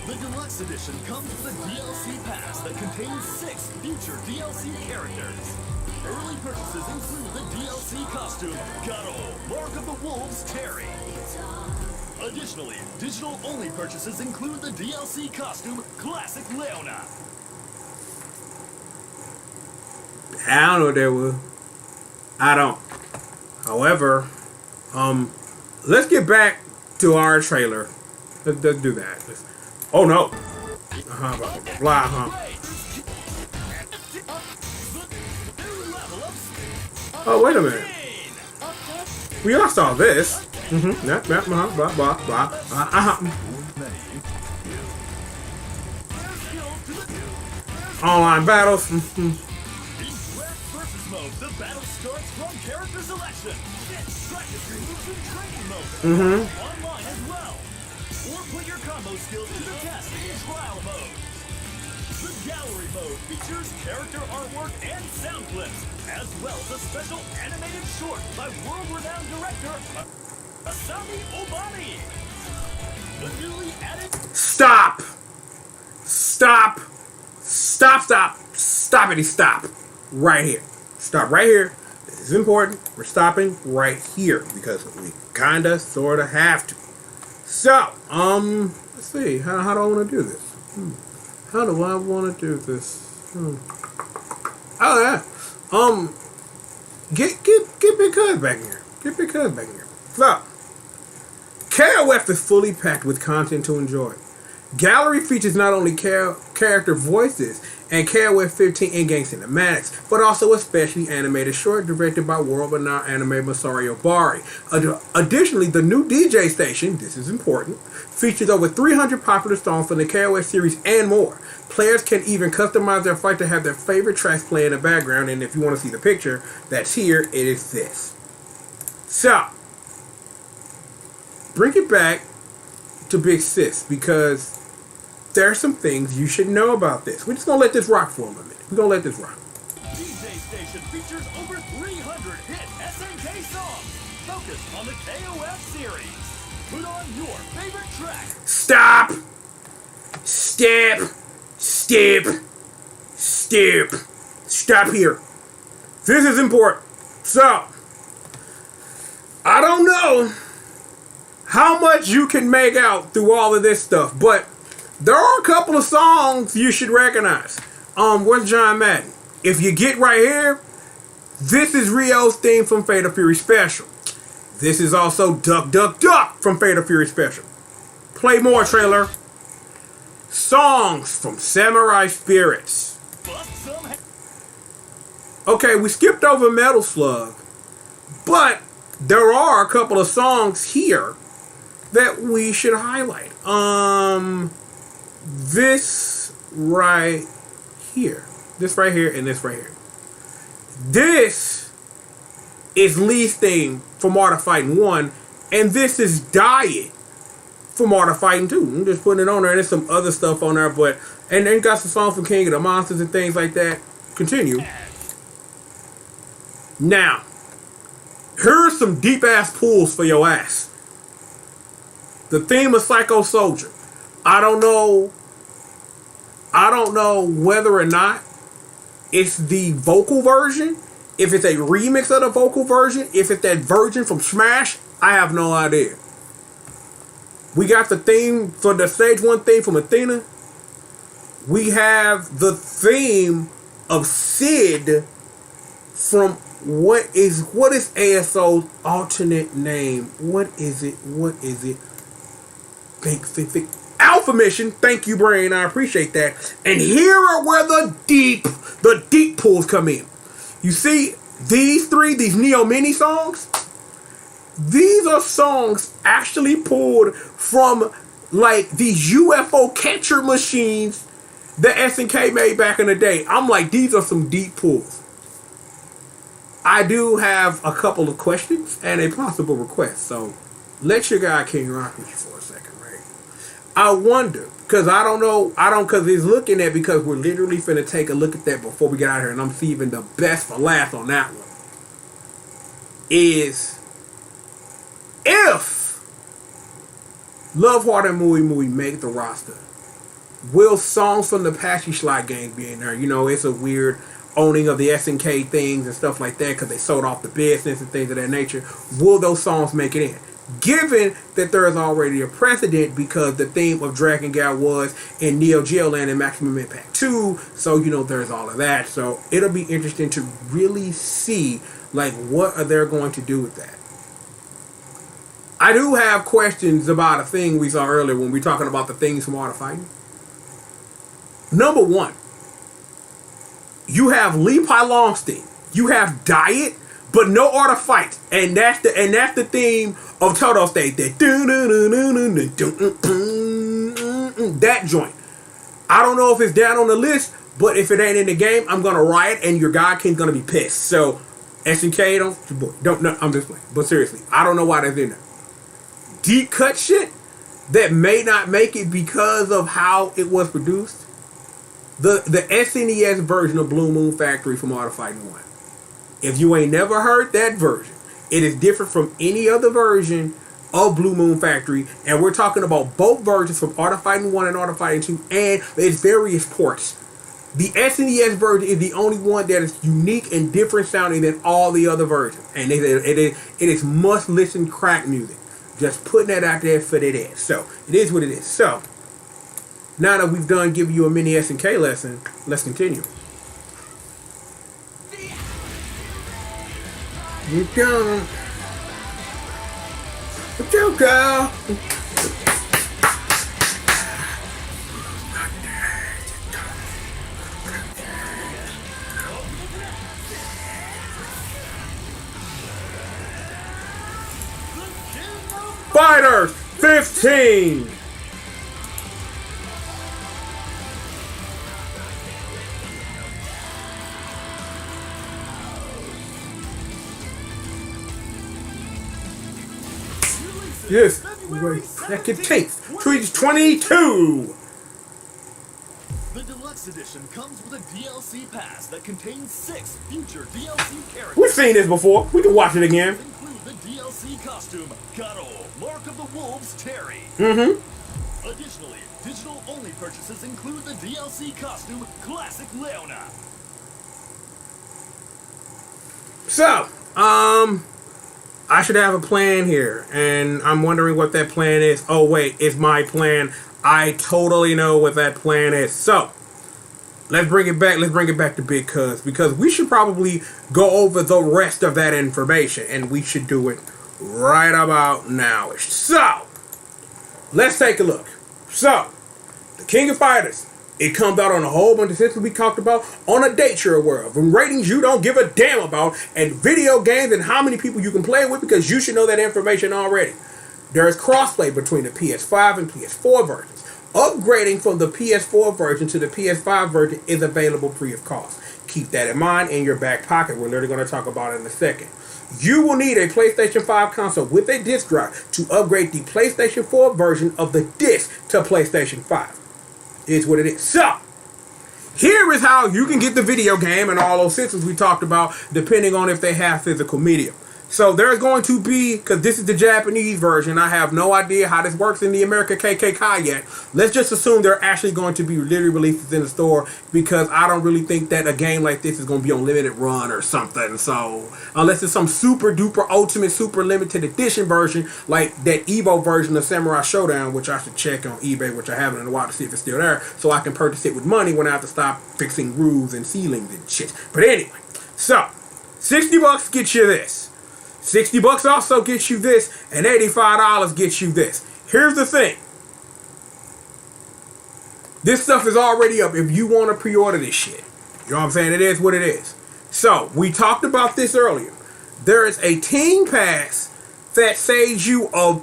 The Deluxe Edition comes with a DLC pass that contains 6 future DLC characters. Early purchases include the DLC costume, Garo, Mark of the Wolves Terry. Additionally, digital-only purchases include the DLC costume, Classic Leona. I don't know what that was. I don't. However, let's get back to our trailer. Let's do that. Oh no. blah, blah, blah, blah, Oh, wait a minute. We all saw this. Yeah, blah, blah, blah, blah. Online battles. Versus mode, the battle starts from character selection. Practice your moves in training mode. Online as well. Or put your combo skills to the test in trial mode. The gallery mode features character artwork and sound clips, as well as a special animated short by world-renowned director Asami Obani. The newly added... Stop! Stop! Stop, stop! Stop it, stop. Right here. Stop right here. This is important. We're stopping right here because we kinda, sorta have to. So, let's see. How do I want to do this? How do I want to do this? Oh yeah. Get Big Cuz back in here. Get Big Cuz back in here. So, KOF is fully packed with content to enjoy. Gallery features not only character voices and KOF 15 in-game cinematics, but also a specially animated short directed by world-renowned anime Masaru Bari. Additionally, the new DJ station, this is important, features over 300 popular songs from the KOF series and more. Players can even customize their fight to have their favorite tracks play in the background, and if you want to see the picture that's here, it is this. So, bring it back to Big Sis, because there are some things you should know about this. We're just going to let this rock for a minute. We're going to let this rock. DJ Station features over 300 hit SNK songs focused on the KOF series. Put on your favorite track. Stop! Step! Step! Step! Stop here. This is important. So, I don't know how much you can make out through all of this stuff, but there are a couple of songs you should recognize. Where's John Madden? If you get right here, this is Rio's theme from Fatal Fury Special. This is also Duck Duck Duck from Fatal Fury Special. Play more, trailer. Songs from Samurai Spirits. Okay, we skipped over Metal Slug, but there are a couple of songs here that we should highlight. This right here. This right here and this right here. This is Lee's theme from Art of Fighting 1, and this is Diet from Art of Fighting 2. I'm just putting it on there, and there's some other stuff on there, but and then got some songs from King of the Monsters and things like that. Continue. Now, here's some deep ass pulls for your ass. The theme of Psycho Soldier. I don't know whether or not it's the vocal version, if it's a remix of the vocal version, if it's that version from Smash, I have no idea. We got the theme for the Stage 1 theme from Athena. We have the theme of Sid from what is ASO's alternate name? What is it? Think. Alpha Mission. Thank you, Brain. I appreciate that. And here are where the deep pulls come in. You see these Neo Mini songs? These are songs actually pulled from like these UFO catcher machines that SNK made back in the day. I'm like, these are some deep pulls. I do have a couple of questions and a possible request. So let your guy King rock with you for a second, right? I wonder, because because he's looking at, because we're literally finna take a look at that before we get out here, and I'm saving the best for last on that one. Is if Love Heart and Mui Mui make the roster, will songs from the Apache Schlag gang be in there? You know, it's a weird owning of the SNK things and stuff like that because they sold off the business and things of that nature. Will those songs make it in? Given that there is already a precedent, because the theme of Dragon Gao was in Neo Geo Land and Maximum Impact 2, so you know there's all of that. So it'll be interesting to really see like what are they going to do with that. I do have questions about a thing we saw earlier when we were talking about the things from Art of Fighting. Number one, you have Levi Longstein. You have Diet, but no art of fight, and that's the theme of Toto State. That joint. I don't know if it's down on the list, but if it ain't in the game, I'm gonna riot, and your God King's gonna be pissed. So, SNK, don't no, I'm just playing. But seriously, I don't know why that's in there. Deep cut shit that may not make it because of how it was produced. The SNES version of Blue Moon Factory from Art of Fighting 1. If you ain't never heard that version, it is different from any other version of Blue Moon Factory, and we're talking about both versions from Art of Fighting 1 and Art of Fighting 2, and its various ports. The SNES version is the only one that is unique and different sounding than all the other versions, and it is must-listen crack music. Just putting that out there for that ass. So, it is what it is. So, now that we've done giving you a mini SNK lesson, let's continue. You go. You go. Fighter 15. Yes, wait, second case. 22. The deluxe edition comes with a DLC pass that contains 6 future DLC characters. We've seen this before. We can watch it again. Include the DLC costume, G.O.D, Mark of the Wolves, Terry. Additionally, digital-only purchases include the DLC costume, Classic Leona. So, I should have a plan here, and I'm wondering what that plan is. Oh wait, it's my plan. I totally know what that plan is. So, let's bring it back. Let's bring it back to Big Cuz, because we should probably go over the rest of that information, and we should do it right about nowish. So, let's take a look. So, the King of Fighters. It comes out on a whole bunch of systems we talked about on a Dayshare world. From ratings you don't give a damn about, and video games and how many people you can play with, because you should know that information already. There is crossplay between the PS5 and PS4 versions. Upgrading from the PS4 version to the PS5 version is available free of cost. Keep that in mind in your back pocket. We're literally going to talk about it in a second. You will need a PlayStation 5 console with a disc drive to upgrade the PlayStation 4 version of the disc to PlayStation 5. Is what it is. So, here is how you can get the video game and all those systems we talked about, depending on if they have physical media. So there's going to be, because this is the Japanese version, I have no idea how this works in the America KKK yet. Let's just assume they're actually going to be literally released in the store, because I don't really think that a game like this is going to be on limited run or something. So unless it's some super duper ultimate super limited edition version, like that Evo version of Samurai Showdown, which I should check on eBay, which I haven't in a while to see if it's still there, so I can purchase it with money when I have to stop fixing roofs and ceilings and shit. But anyway, so $60 gets you this. $60 also gets you this, and $85 gets you this. Here's the thing. This stuff is already up if you want to pre-order this shit. You know what I'm saying? It is what it is. So, we talked about this earlier. There is a Team Pass that saves you of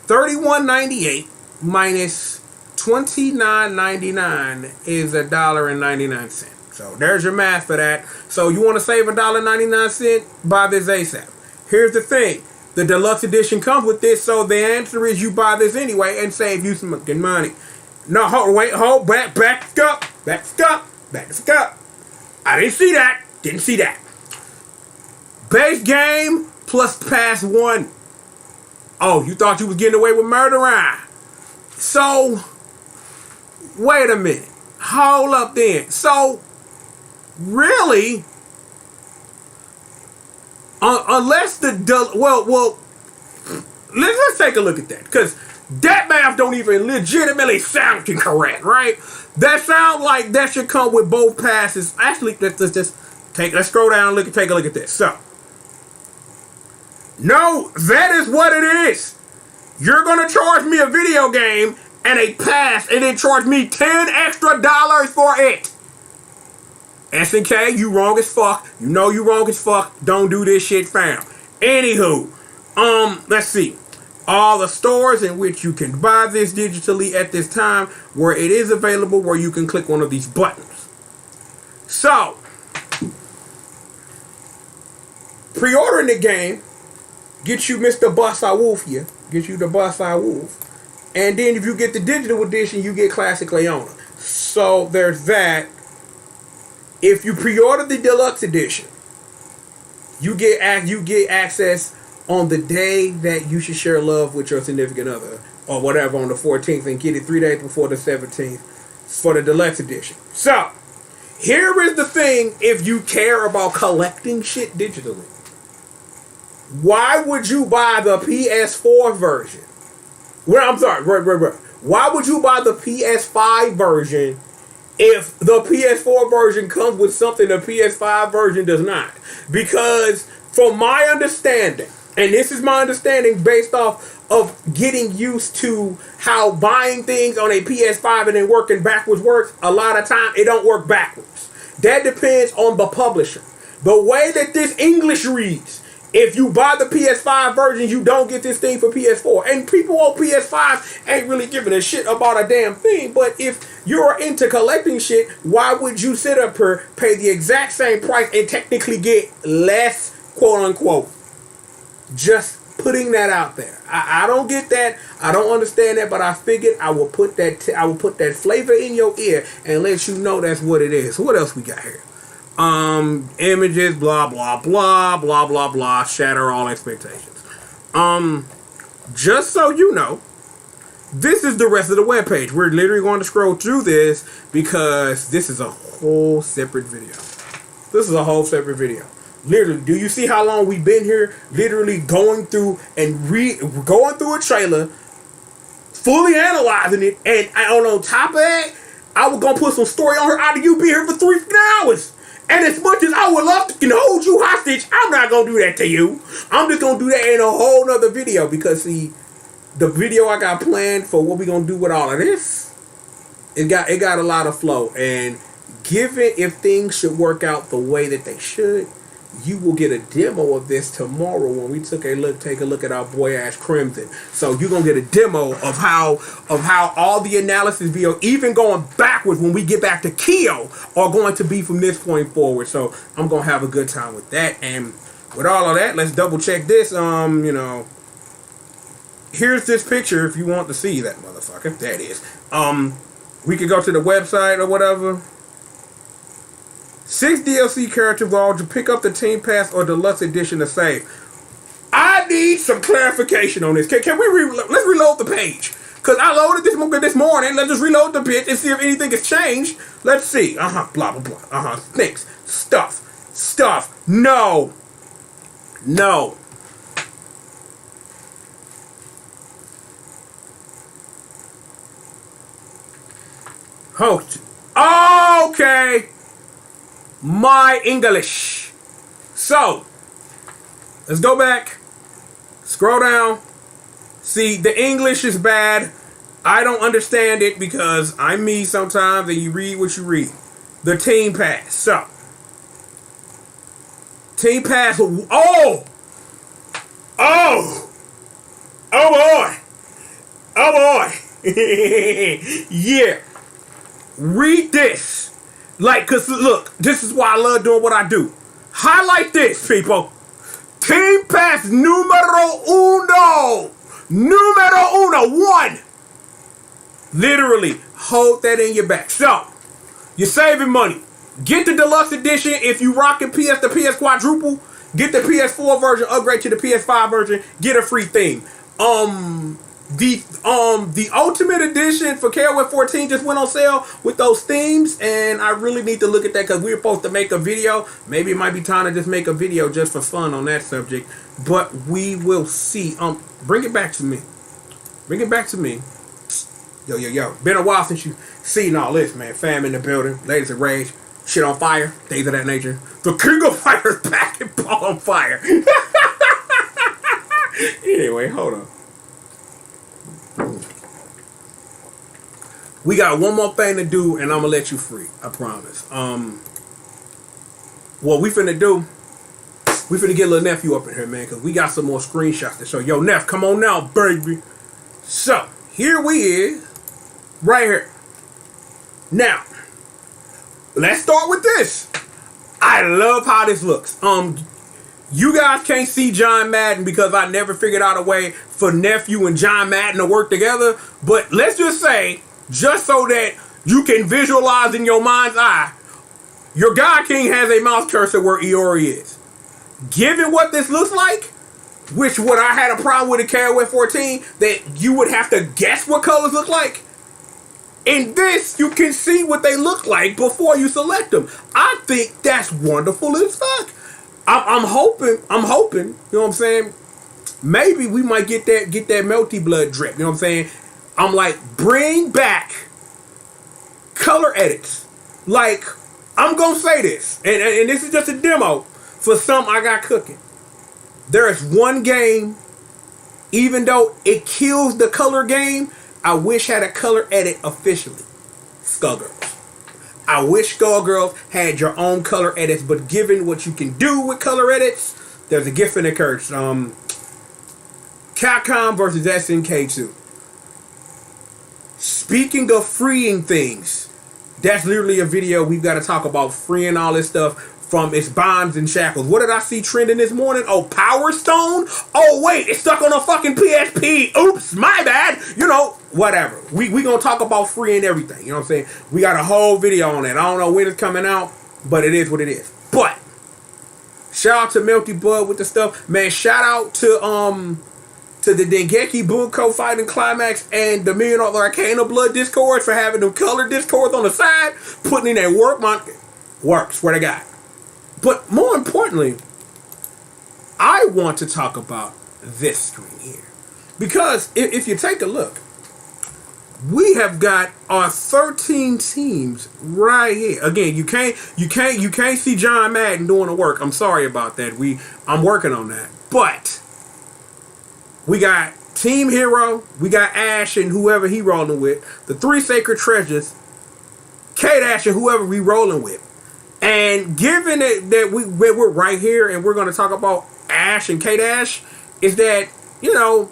$31.98 minus $29.99 is $1.99. So, there's your math for that. So, you want to save $1.99? Buy this ASAP. Here's the thing. The deluxe edition comes with this, so the answer is you buy this anyway and save you some fucking money. No, hold, back up. I didn't see that. Base game plus pass 1. Oh, you thought you was getting away with murder? So, wait a minute. Hold up then. So, really, unless let's take a look at that, because that math don't even legitimately sound correct, right? That sounds like that should come with both passes. Actually, let's scroll down and take a look at this. So, no, that is what it is. You're gonna charge me a video game and a pass and then charge me $10 extra for it. SNK, you wrong as fuck. You know you wrong as fuck. Don't do this shit, fam. Anywho, let's see. All the stores in which you can buy this digitally at this time, where it is available, where you can click one of these buttons. So, pre-ordering the game, get you Mr. Bossa Wolf here. Get you the Bossa Wolf. And then if you get the digital edition, you get Classic Leona. So, there's that. If you pre-order the deluxe edition, you get access on the day that you should share love with your significant other, or whatever, on the 14th, and get it 3 days before the 17th for the deluxe edition. So, here is the thing: if you care about collecting shit digitally, why would you buy the PS4 version? Well, I'm sorry, right. Why would you buy the PS5 version if the PS4 version comes with something the PS5 version does not? Because from my understanding, and this is my understanding based off of getting used to how buying things on a PS5 and then working backwards works, a lot of time it don't work backwards. That depends on the publisher. The way that this English reads, if you buy the PS5 version, you don't get this thing for PS4. And people on PS5 ain't really giving a shit about a damn thing. But if you're into collecting shit, why would you sit up here, pay the exact same price, and technically get less, quote unquote? Just putting that out there. I don't get that. I don't understand that. But I figured I will put that flavor in your ear and let you know that's what it is. So what else we got here? Images, blah blah blah blah blah blah, shatter all expectations. Just so you know, this is the rest of the webpage. We're literally going to scroll through this because this is a whole separate video. This is a whole separate video. Literally, do you see how long we've been here? Literally going through and going through a trailer, fully analyzing it, and on top of that, I was gonna put some story on her. Out of you be here for 3 hours. And as much as I would love to hold you hostage, I'm not going to do that to you. I'm just going to do that in a whole nother video. Because, see, the video I got planned for what we going to do with all of this, it got a lot of flow. And given if things should work out the way that they should, you will get a demo of this tomorrow when we take a look at our boy Ash Crimson. So you're gonna get a demo of how all the analysis video, even going backwards when we get back to Kyo, are going to be from this point forward. So I'm gonna have a good time with that. And with all of that, let's double check this. Here's this picture if you want to see that motherfucker. That is. We could go to the website or whatever. 6 DLC character involved to pick up the Team Pass or Deluxe Edition to save. I need some clarification on this. Can we let's reload the page? Because I loaded this morning. Let's just reload the page and see if anything has changed. Let's see. Blah, blah, blah. Things. Stuff. No. Host. Okay. My English. So, let's go back. Scroll down. See, the English is bad. I don't understand it because I'm me sometimes and you read what you read. The Team Pass. So, Team Pass. Oh boy. Yeah. Read this. Cause look, this is why I love doing what I do. Highlight this, people. Team Pass numero uno. 1. Literally, hold that in your back. So, you're saving money. Get the deluxe edition if you rocking the PS quadruple. Get the PS4 version, upgrade to the PS5 version, get a free theme. The Ultimate Edition for KOF 14 just went on sale with those themes, and I really need to look at that because we're supposed to make a video. Maybe it might be time to just make a video just for fun on that subject, but we will see. Bring it back to me. Yo. Been a while since you seen all this, man. Fam in the building, ladies of rage, shit on fire, things of that nature. The King of Fire is back and ball on fire. Anyway, hold on. We got one more thing to do, and I'm gonna let you free. I promise. What we finna do? We finna get little nephew up in here, man, because we got some more screenshots to show. Yo, Neff, come on now, baby. So here we is, right here. Now, let's start with this. I love how this looks. You guys can't see John Madden because I never figured out a way for Nephew and John Madden to work together. But let's just say, just so that you can visualize in your mind's eye, your God King has a mouse cursor where Iori is. Given what this looks like, which what I had a problem with in KOF 14, that you would have to guess what colors look like. In this, you can see what they look like before you select them. I think that's wonderful as fuck. I'm hoping, you know what I'm saying? Maybe we might get that melty blood drip, you know what I'm saying? I'm like, bring back color edits. Like, I'm gonna say this, and this is just a demo for something I got cooking. There is one game, even though it kills the color game, I wish had a color edit officially. Skullgirls. I wish Skullgirls had your own color edits, but given what you can do with color edits, there's a gift and a curse. Capcom versus SNK2. Speaking of freeing things, that's literally a video we've got to talk about, freeing all this stuff from its bonds and shackles. What did I see trending this morning? Oh, Power Stone? Oh, wait, it's stuck on a fucking PSP. Oops, my bad. You know, whatever. We gonna talk about freeing everything. You know what I'm saying? We got a whole video on that. I don't know when it's coming out, but it is what it is. But shout out to Melty Bud with the stuff. Man, shout out to the Dengeki Bunko Fighting Climax and the $1 Million Arcana Blood Discords for having them colored discords on the side, putting in that work. Work, swear to God. But more importantly, I want to talk about this screen here. Because if you take a look, we have got our 13 teams right here. Again, you can't see John Madden doing the work. I'm sorry about that. I'm working on that. But we got Team Hero, we got Ash and whoever he rolling with, the 3 Sacred Treasures, K-Dash and whoever we rolling with. And given that we're right here and we're going to talk about Ash and K-Dash, is that, you know,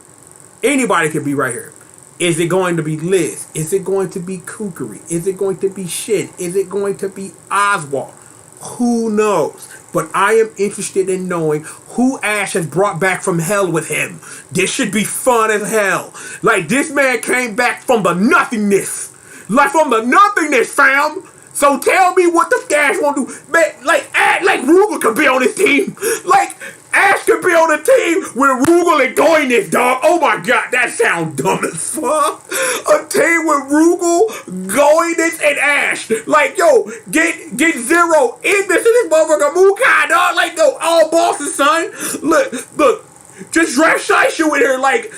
anybody could be right here. Is it going to be Liz? Is it going to be Kukuri? Is it going to be Shin? Is it going to be Oswald? Who knows? But I am interested in knowing who Ash has brought back from hell with him. This should be fun as hell. Like, this man came back from the nothingness. Like, from the nothingness, fam. So tell me what the Ash want to do. Man, like Rugal could be on this team. Like, Ash could be on the team with Rugal and Goiness, dog. Oh my god, that sounds dumb as fuck. A team with Rugal, Goiness, and Ash. Like, yo, get Zero in this motherfucker Mukai, dog. Like, yo, all bosses, son. Look, just dress Shaishu in here like,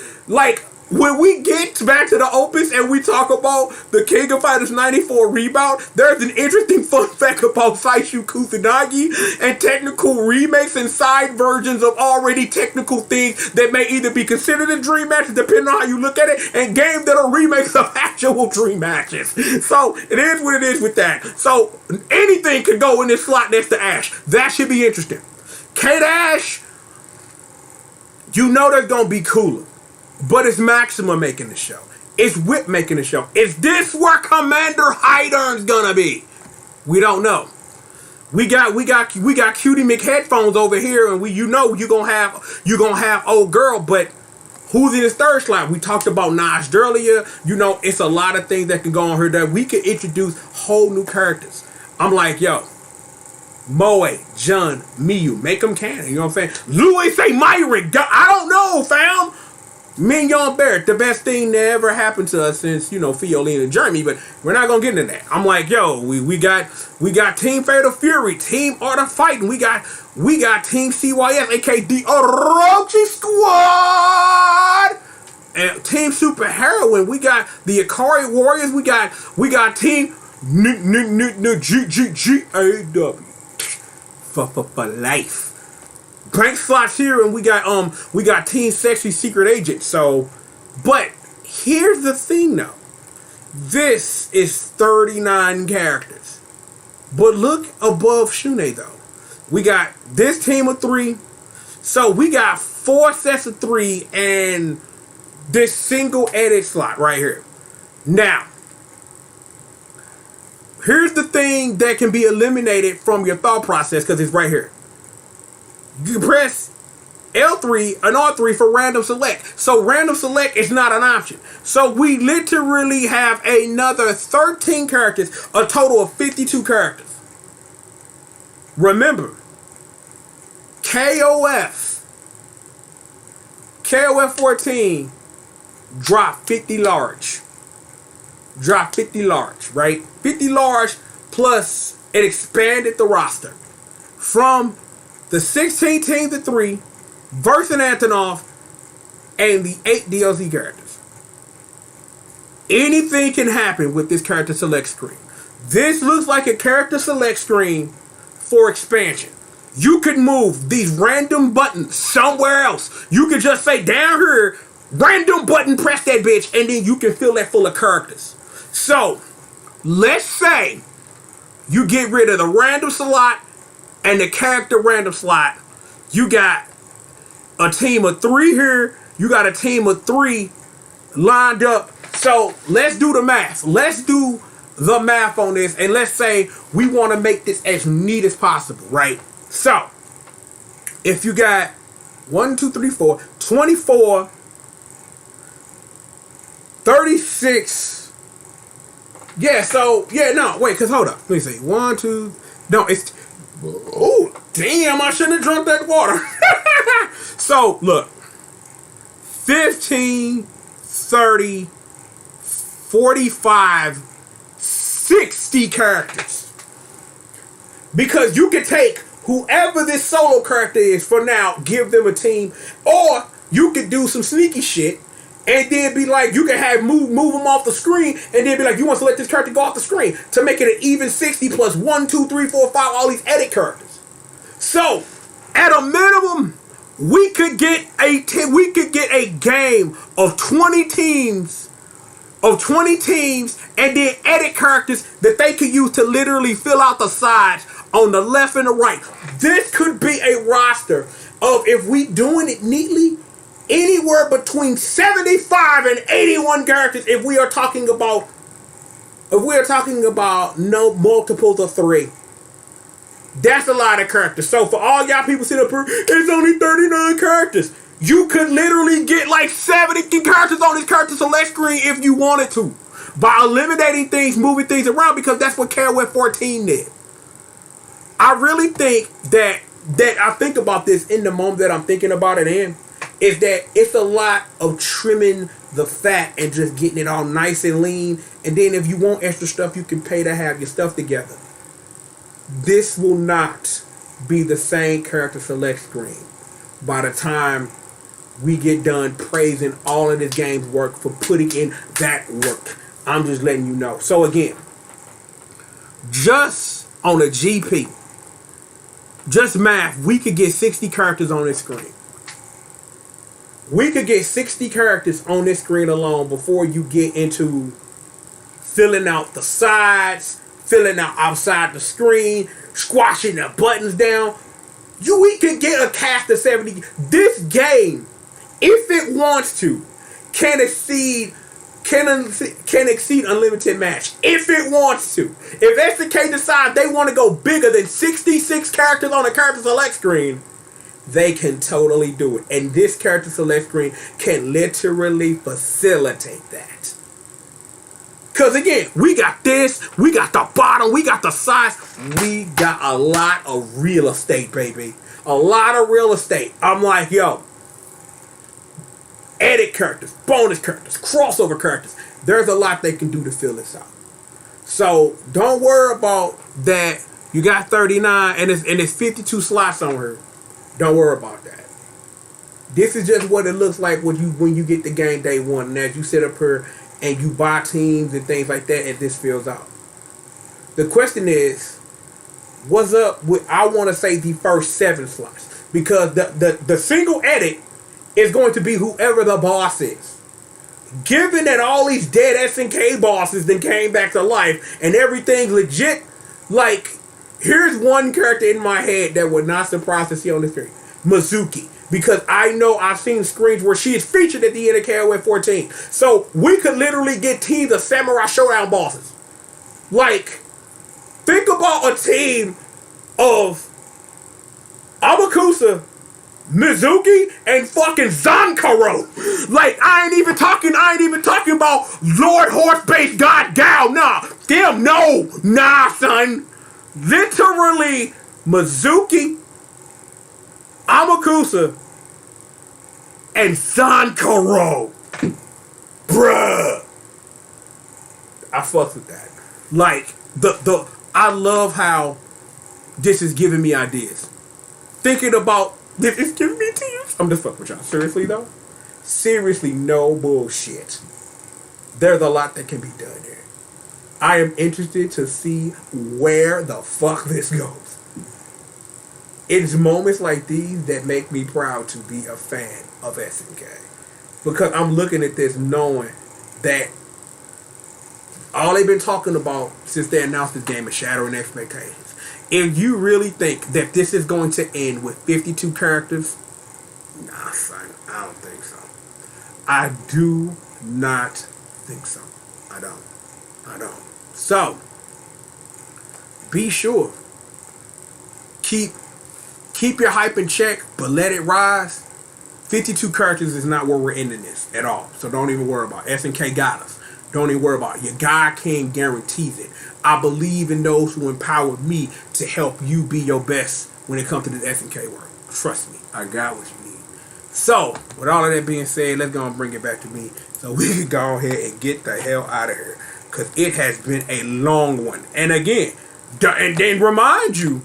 when we get back to the Opus and we talk about the King of Fighters 94 rebound, there's an interesting fun fact about Saishu Kusanagi and technical remakes and side versions of already technical things that may either be considered a dream matches, depending on how you look at it, and games that are remakes of actual dream matches. So it is what it is with that. So anything could go in this slot next to Ash. That should be interesting. K-Dash, you know they're going to be cooler. But it's Maxima making the show. It's Whip making the show. Is this where Commander Hydern's gonna be? We don't know. We got Cutie McHeadphones over here, and you gonna have old girl, but who's in his third slot? We talked about Nash earlier. You know, it's a lot of things that can go on here that we can introduce whole new characters. I'm like, yo, Moe, Jun, Miyu, make them canon. You know what I'm saying? Louis say Myrick. I don't know, fam. Mignon Barrett, the best thing that ever happened to us since, you know, Fiolina and Jeremy, but we're not gonna get into that. I'm like, yo, we got Team Fatal Fury, Team Art of Fighting, we got Team CYS, aka the Orochi Squad, and Team Super Heroine, we got the Akari Warriors, we got Team GAW for life. Blank slots here, and we got Team Sexy Secret Agent. So, but here's the thing though. This is 39 characters. But look above Shun'ei though. We got this team of 3. So we got 4 sets of 3 and this single edit slot right here. Now, here's the thing that can be eliminated from your thought process because it's right here. You press L3 and R3 for random select. So random select is not an option. So we literally have another 13 characters, a total of 52 characters. Remember, KOF 14 drop 50 large. Drop 50 large, right? 50 large plus it expanded the roster from the 16 team to 3 versus Antonov and the 8 DLC characters. Anything can happen with this character select screen. This looks like a character select screen for expansion. You could move these random buttons somewhere else. You could just say down here, random button, press that bitch, and then you can fill that full of characters. So, let's say you get rid of the random slot and the character random slot. You got a team of 3 here. You got a team of 3 lined up. So, let's do the math. Let's do the math on this, and let's say we want to make this as neat as possible, right? So, if you got 1, 2, 3, 4, 24, 36. Yeah, so, yeah, no, wait, because hold up. Let me see. 1, 2, no, it's, oh, damn, I shouldn't have drunk that water. So, look, 15, 30, 45, 60 characters. Because you can take whoever this solo character is for now, give them a team, or you could do some sneaky shit and then be like, you can have move them off the screen and then be like, you want to let this character go off the screen to make it an even 60 plus 1, 2, 3, 4, 5, all these edit characters. So, at a minimum, we could get a game of 20 teams. And then edit characters that they could use to literally fill out the sides on the left and the right. This could be a roster of, if we doing it neatly, anywhere between 75 and 81 characters if we are talking about no multiples of 3. That's a lot of characters. So for all y'all people sitting up here, it's only 39 characters. You could literally get like 70 characters on this character select screen if you wanted to. By eliminating things, moving things around, because that's what KOF 14 did. I really think that I think about this in the moment that I'm thinking about it in, is that it's a lot of trimming the fat and just getting it all nice and lean. And then if you want extra stuff, you can pay to have your stuff together. This will not be the same character select screen by the time we get done praising all of this game's work for putting in that work. I'm just letting you know. So again, just on a GP, just math, we could get 60 characters on this screen. We could get 60 characters on this screen alone before you get into filling out the sides, filling out outside the screen, squashing the buttons down. We could get a cast of 70. This game, if it wants to, can exceed unlimited match. If it wants to. If SNK decides they want to go bigger than 66 characters on a character select screen, they can totally do it. And this character select screen can literally facilitate that. Because again, we got this, we got the bottom, we got the sides, we got a lot of real estate, baby. A lot of real estate. I'm like, yo, edit characters, bonus characters, crossover characters. There's a lot they can do to fill this out. So don't worry about that. You got 39 and it's 52 slots on here. Don't worry about that. This is just what it looks like when you get the game day one. And as you sit up here and you buy teams and things like that, and this fills out. The question is, what's up with, I want to say, the first 7 slots? Because the single edit is going to be whoever the boss is. given that all these dead SNK bosses then came back to life and everything legit, like, here's one character in my head that would not surprise to see on the screen. Mizuki. Because I know I've seen screens where she is featured at the end of KOF 14. So we could literally get teams of Samurai Showdown bosses. Like, think about a team of Amakusa, Mizuki, and fucking Zankaro. Like, I ain't even talking about Lord Horse-based God Gao. Nah. Damn, no. Nah, son. Literally, Mizuki, Amakusa, and Zankaro. Bruh. I fucks with that. Like, I love how this is giving me ideas. Thinking about this is giving me tears. I'm just fucking with y'all. Seriously though? Seriously, no bullshit. There's a lot that can be done here. I am interested to see where the fuck this goes. It's moments like these that make me proud to be a fan of SNK. Because I'm looking at this knowing that all they've been talking about since they announced this game is shattering expectations. If you really think that this is going to end with 52 characters, nah, son, I don't think so. I do not think so. I don't. So, be sure. Keep your hype in check, but let it rise. 52 characters is not where we're ending this at all. So don't even worry about it. SNK got us. Don't even worry about it. Your guy King guarantees it. I believe in those who empower me to help you be your best when it comes to this SNK work. Trust me, I got what you need. So, with all of that being said, let's go and bring it back to me so we can go ahead and get the hell out of here. Because it has been a long one. And again, and then remind you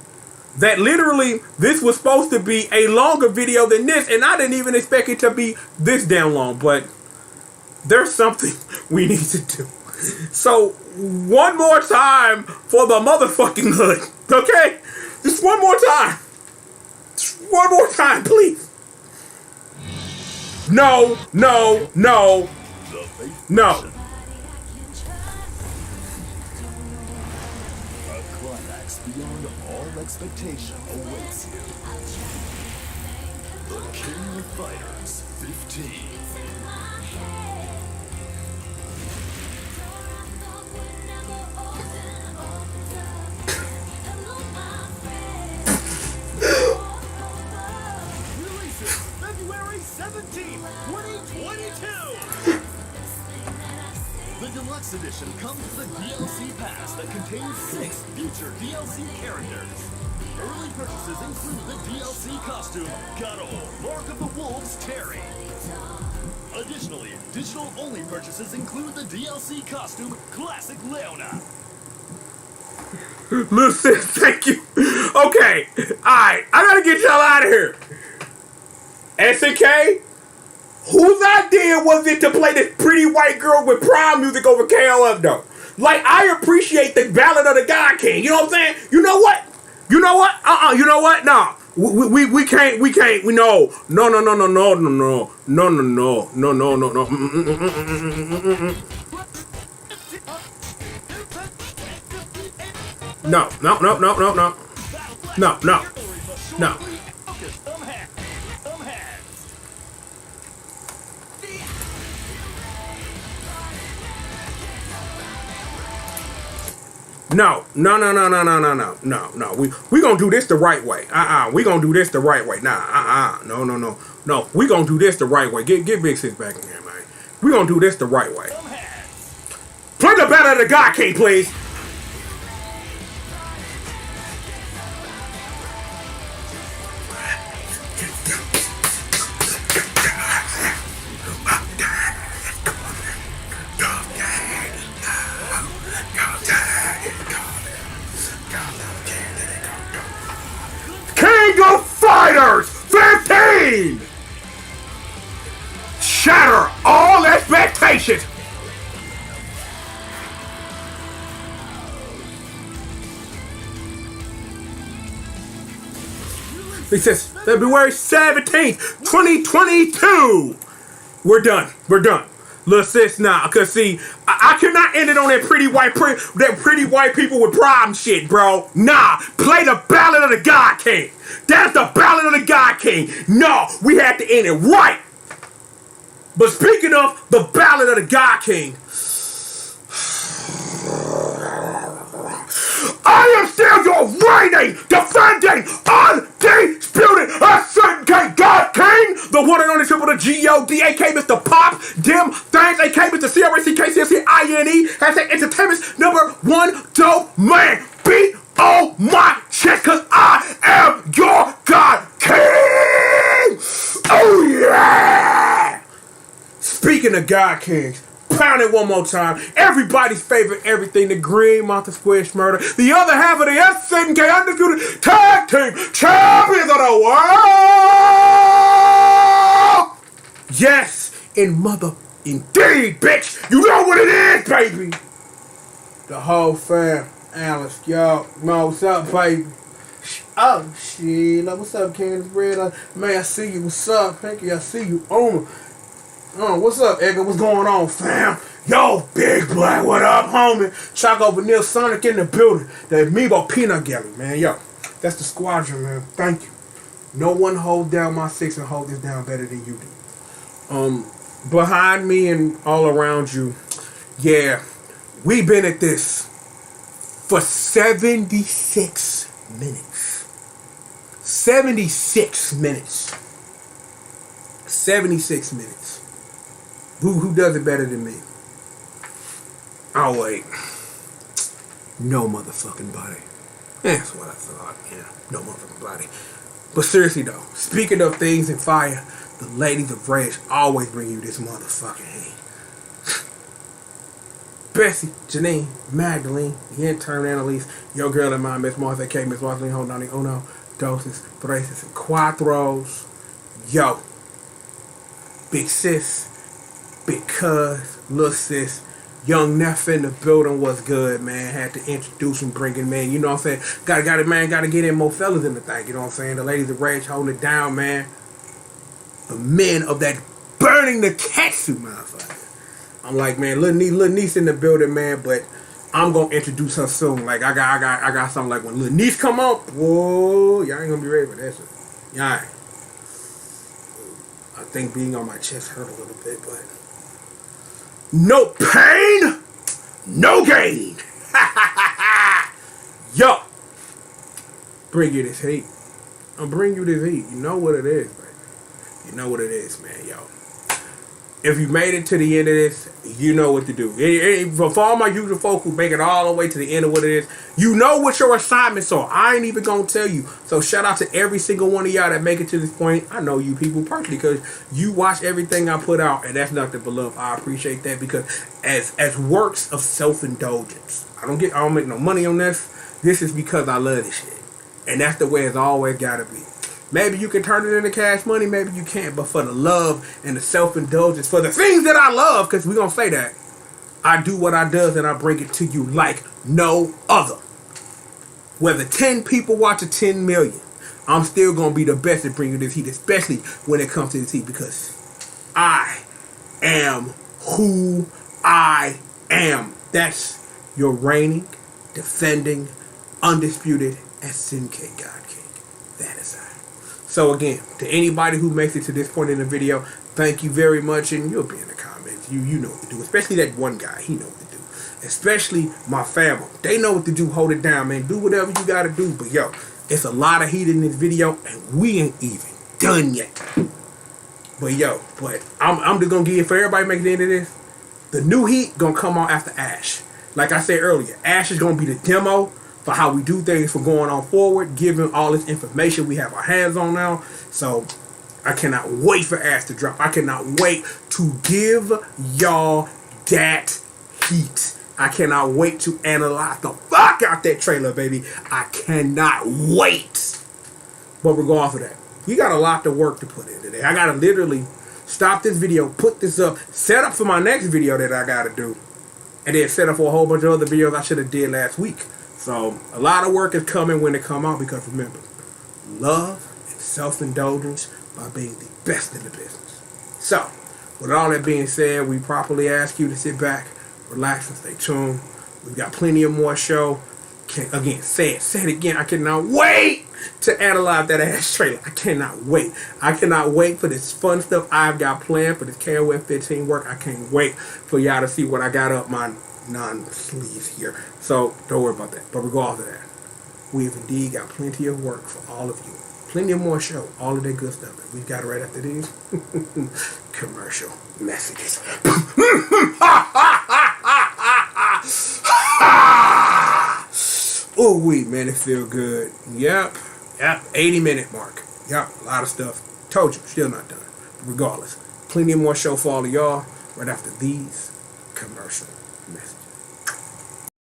that literally this was supposed to be a longer video than this, and I didn't even expect it to be this damn long, but there's something we need to do. So, one more time for the motherfucking hood, okay? Just one more time. Just one more time, please. No. A climax beyond all expectation awaits you. The King of Fighters 15. Releases February 17th, 2022. The Deluxe Edition comes with a DLC pass that contains 6 future DLC characters. Early purchases include the DLC costume, God-O, Mark of the Wolves Terry. Additionally, digital-only purchases include the DLC costume, Classic Leona. Listen, thank you. Okay, alright, I gotta get y'all out of here. SNK? Whose idea was it to play this pretty white girl with prom music over KOF though? Like, I appreciate the Ballad of the God King. You know what I'm saying? You know what? You know what? You know what? Nah. We can't. No. No. We gonna do this the right way. We gonna do this the right way. No. We gonna do this the right way. Get Big Sis back in here, man. We gonna do this the right way. Play the Battle of the God King, please. King of Fighters 15! Shatter all expectations! It says February 17th, 2022! We're done. Little sis, nah, cause see, I cannot end it on that pretty white people with problems shit, bro. Nah, play the Ballad of the God King. That's the Ballad of the God King. No, we had to end it right. But speaking of the Ballad of the God King, I am still your reigning, defending, undisputed SNK God King, the one and only triple the G.O.D, aka Mr. Pop, Dim Things, aka Mr. CRACKCSCINE, hashtag entertainment's #1 dope man. Beat on my chest, cause I am your God King! Oh yeah! Speaking of God Kings, pound it one more time. Everybody's favorite everything, the Green Mountain Squish Murder, the other half of the SNK Undisputed Tag Team Champions of the World! Yes, indeed, bitch! You know what it is, baby! The whole fam, Alice, yo, what's up, baby? Oh, shit, what's up, Candace Red? Man, I see you, what's up? Thank you, I see you, what's up, Edgar? What's going on, fam? Yo, Big Black, what up, homie? Choco Vanille Sonic in the building. The Amiibo Peanut Gallery, man. Yo, that's the squadron, man. Thank you. No one hold down my 6 and hold this down better than you do. Behind me and all around you, yeah, we've been at this for 76 minutes. 76 minutes. 76 minutes. Who does it better than me? Oh, wait. No motherfucking body. That's what I thought. Yeah, no motherfucking body. But seriously, though, speaking of things in fire, the ladies of rage always bring you this motherfucking heat. Bessie, Janine, Magdalene, the intern Annalise, your girl and mine, Miss Martha K, Miss Marceline Hodani, Uno, Doses, Braces, and Quattros. Yo. Big sis, big cuz, little sis, young Neff in the building was good, man. Had to introduce him, bring him in. You know what I'm saying? Gotta get in more fellas in the thing. You know what I'm saying? The ladies of rage holding it down, man. The men of that burning the katsu, motherfucker. I'm like, man, little niece in the building, man. But I'm gonna introduce her soon. Like I got something like when little niece come on, whoa, y'all ain't gonna be ready for that shit. Y'all ain't. I think being on my chest hurt a little bit, but no pain, no gain. Yo, bring you this heat. I'll bring you this heat. You know what it is, baby. You know what it is, man, yo. If you made it to the end of this, you know what to do. For all my usual folk who make it all the way to the end of what it is, you know what your assignments are. I ain't even gonna tell you. So shout out to every single one of y'all that make it to this point. I know you people personally because you watch everything I put out, and that's nothing but love. I appreciate that because as works of self-indulgence, I don't make no money on this. This is because I love this shit, and that's the way it's always gotta be. Maybe you can turn it into cash money, maybe you can't, but for the love and the self-indulgence, for the things that I love, because we're going to say that, I do what I does and I bring it to you like no other. Whether 10 people watch or 10 million, I'm still going to be the best at bringing this heat, especially when it comes to this heat, because I am who I am. That's your reigning, defending, undisputed SNK God King. That is I. So again, to anybody who makes it to this point in the video, thank you very much, and you'll be in the comments. You know what to do. Especially that one guy, he know what to do. Especially my family, they know what to do. Hold it down, man. Do whatever you gotta do. But yo, it's a lot of heat in this video, and we ain't even done yet. But yo, I'm just gonna give it for everybody making the end of this. The new heat gonna come on after Ash. Like I said earlier, Ash is gonna be the demo for how we do things from going on forward, giving all this information we have our hands on now. So I cannot wait for Ash to drop. I cannot wait to give y'all that heat. I cannot wait to analyze the fuck out that trailer, baby. I cannot wait. But regardless of that, we got a lot of work to put in today. I gotta literally stop this video, put this up, set up for my next video that I gotta do, and then set up for a whole bunch of other videos I should have did last week. So a lot of work is coming when it come out, because remember, love and self-indulgence by being the best in the business. So With all that being said, we properly ask you to sit back, relax, and stay tuned. We've got plenty of more show. Again, say it again. I cannot wait to analyze that ass trailer. I cannot wait. I cannot wait for this fun stuff I've got planned for this KOF 15 work. I can't wait for y'all to see what I got up my non-sleeves here. So don't worry about that. But regardless of that, we have indeed got plenty of work for all of you. Plenty of more show. All of that good stuff. And we've got it right after these commercial messages. Oh, wait, man, it feel good. Yep. 80-minute mark. Yep, a lot of stuff. Told you, still not done. Regardless, plenty more show for all of y'all right after these commercial messages.